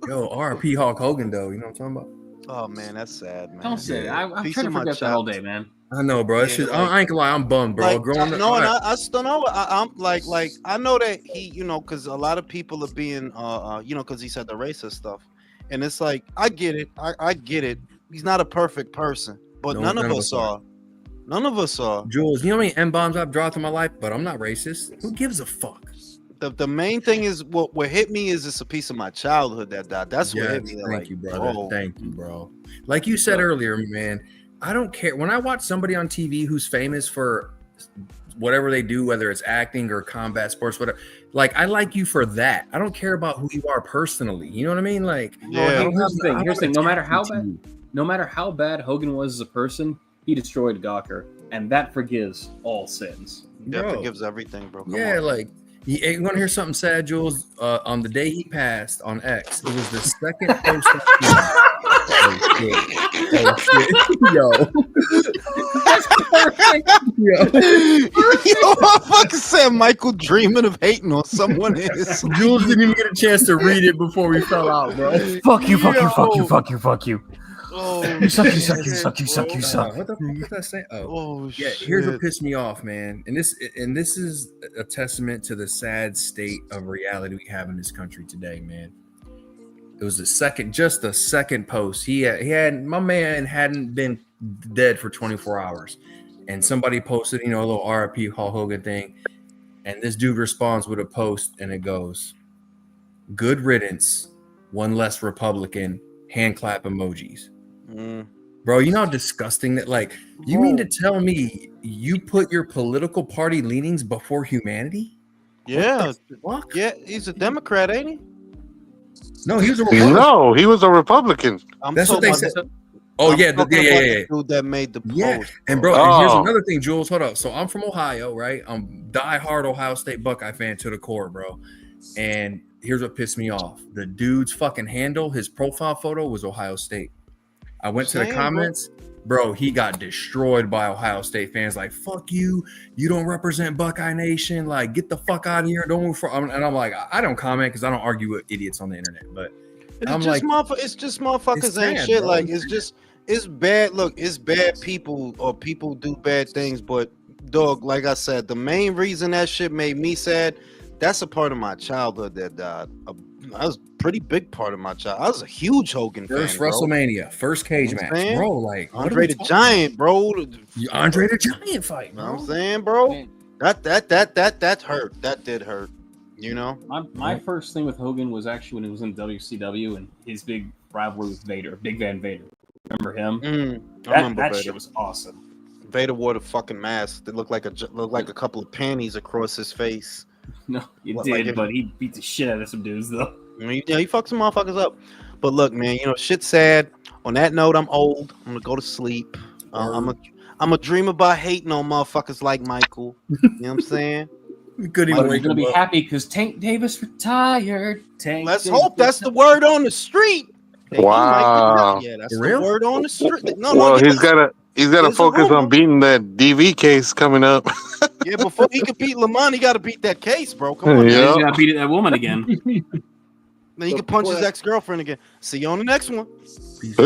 Yo, RP Hulk Hogan, though. You know what I'm talking about? Oh man, that's sad, man. Don't say it. I'm Piece trying to of my forget that all child. day, man. I know, bro. It's Yeah, just, like- I ain't gonna lie. I'm bummed, bro. Like, Growing no, up, and I still know. I'm like I know that he, because a lot of people are being, because he said the racist stuff, and it's like I get it. I get it. He's not a perfect person, but No, none of us are. None of us are. Jules, you know how many M-bombs I've dropped in my life? But I'm not racist. Who gives a fuck? The main thing is what hit me is it's a piece of my childhood that died. That's what hit me. Thank Like, you, brother. bro. Thank you, bro. Like you said earlier, man, I don't care. When I watch somebody on TV who's famous for whatever they do, whether it's acting or combat sports, whatever, like I like you for that. I don't care about who you are personally. You know what I mean? Like, Yeah. Here's the thing. Here's the thing. No matter how attach me bad, no matter how bad Hogan was as a person, he destroyed Gawker, and that forgives all sins. That Bro. forgives everything, bro. Come Yeah, on. like you want to hear something sad, Jules? On the day he passed on X, it was the second post. Oh shit! Oh shit! Yo, that's perfect. Yo, I fucking said Michael dreaming of hating on someone else. Jules didn't even get a chance to read it before we fell out, bro. Fuck you! Fuck you! Fuck you! Fuck you! Fuck you! Oh, You suck! You suck! You suck! You suck! You suck! What the fuck was I saying? Oh, yeah. shit. Here's what pissed me off, man. And this is a testament to the sad state of reality we have in this country today, man. It was the second post. He had my man hadn't been dead for 24 hours, and somebody posted, a little RIP Hulk Hogan thing, and this dude responds with a post, and it goes, "Good riddance, one less Republican." Hand clap emojis. Bro, you know how disgusting that, you mean to tell me you put your political party leanings before humanity? Yeah, yeah, he's a Democrat, ain't he? No, he was a Republican. No, he was a Republican. That's what they said. Oh, yeah, The dude that made the post. Yeah, and bro, and here's another thing, Jules. Hold up. So I'm from Ohio, right? I'm diehard Ohio State Buckeye fan to the core, bro. And here's what pissed me off: the dude's fucking handle, his profile photo was Ohio State. I went to the comments, bro. He got destroyed by Ohio State fans. Like, fuck you. You don't represent Buckeye Nation. Like, get the fuck out of here. Don't move for. And I'm like, I don't comment because I don't argue with idiots on the internet. But It's just motherfuckers ain't shit. Bro. Like, it's bad. Look, it's bad people or people do bad things. But dog, like I said, the main reason that shit made me sad. That's a part of my childhood that died. That was a pretty big part of my childhood. I was a huge Hogan first fan. WrestleMania, first cage match, bro. Like Andre the Giant, bro. Andre the Giant fight, bro. You know what I'm saying, bro. Man. That hurt. That did hurt. You know. My first thing with Hogan was actually when he was in WCW and his big rivalry with Vader, Big Van Vader. Remember him? I remember that Vader. Shit was awesome. Vader wore the fucking mask that looked like a couple of panties across his face. No, but he beat the shit out of some dudes though. I mean, yeah, he fucked some motherfuckers up. But look, man, you know, shit's sad. On that note, I'm old. I'm gonna go to sleep. I'm a dream about hating on motherfuckers like Michael. You know what I'm saying? Good. We're gonna be happy because Tank Davis retired. Let's hope that's the word on the street. Wow. Yeah, that's the word on the street. No, he's gotta focus on beating that DV case coming up. Yeah, before he could beat Lamont, he got to beat that case, bro. Come on, he's got to beat that woman again. Then he can punch his ex-girlfriend again. See you on the next one. Peace.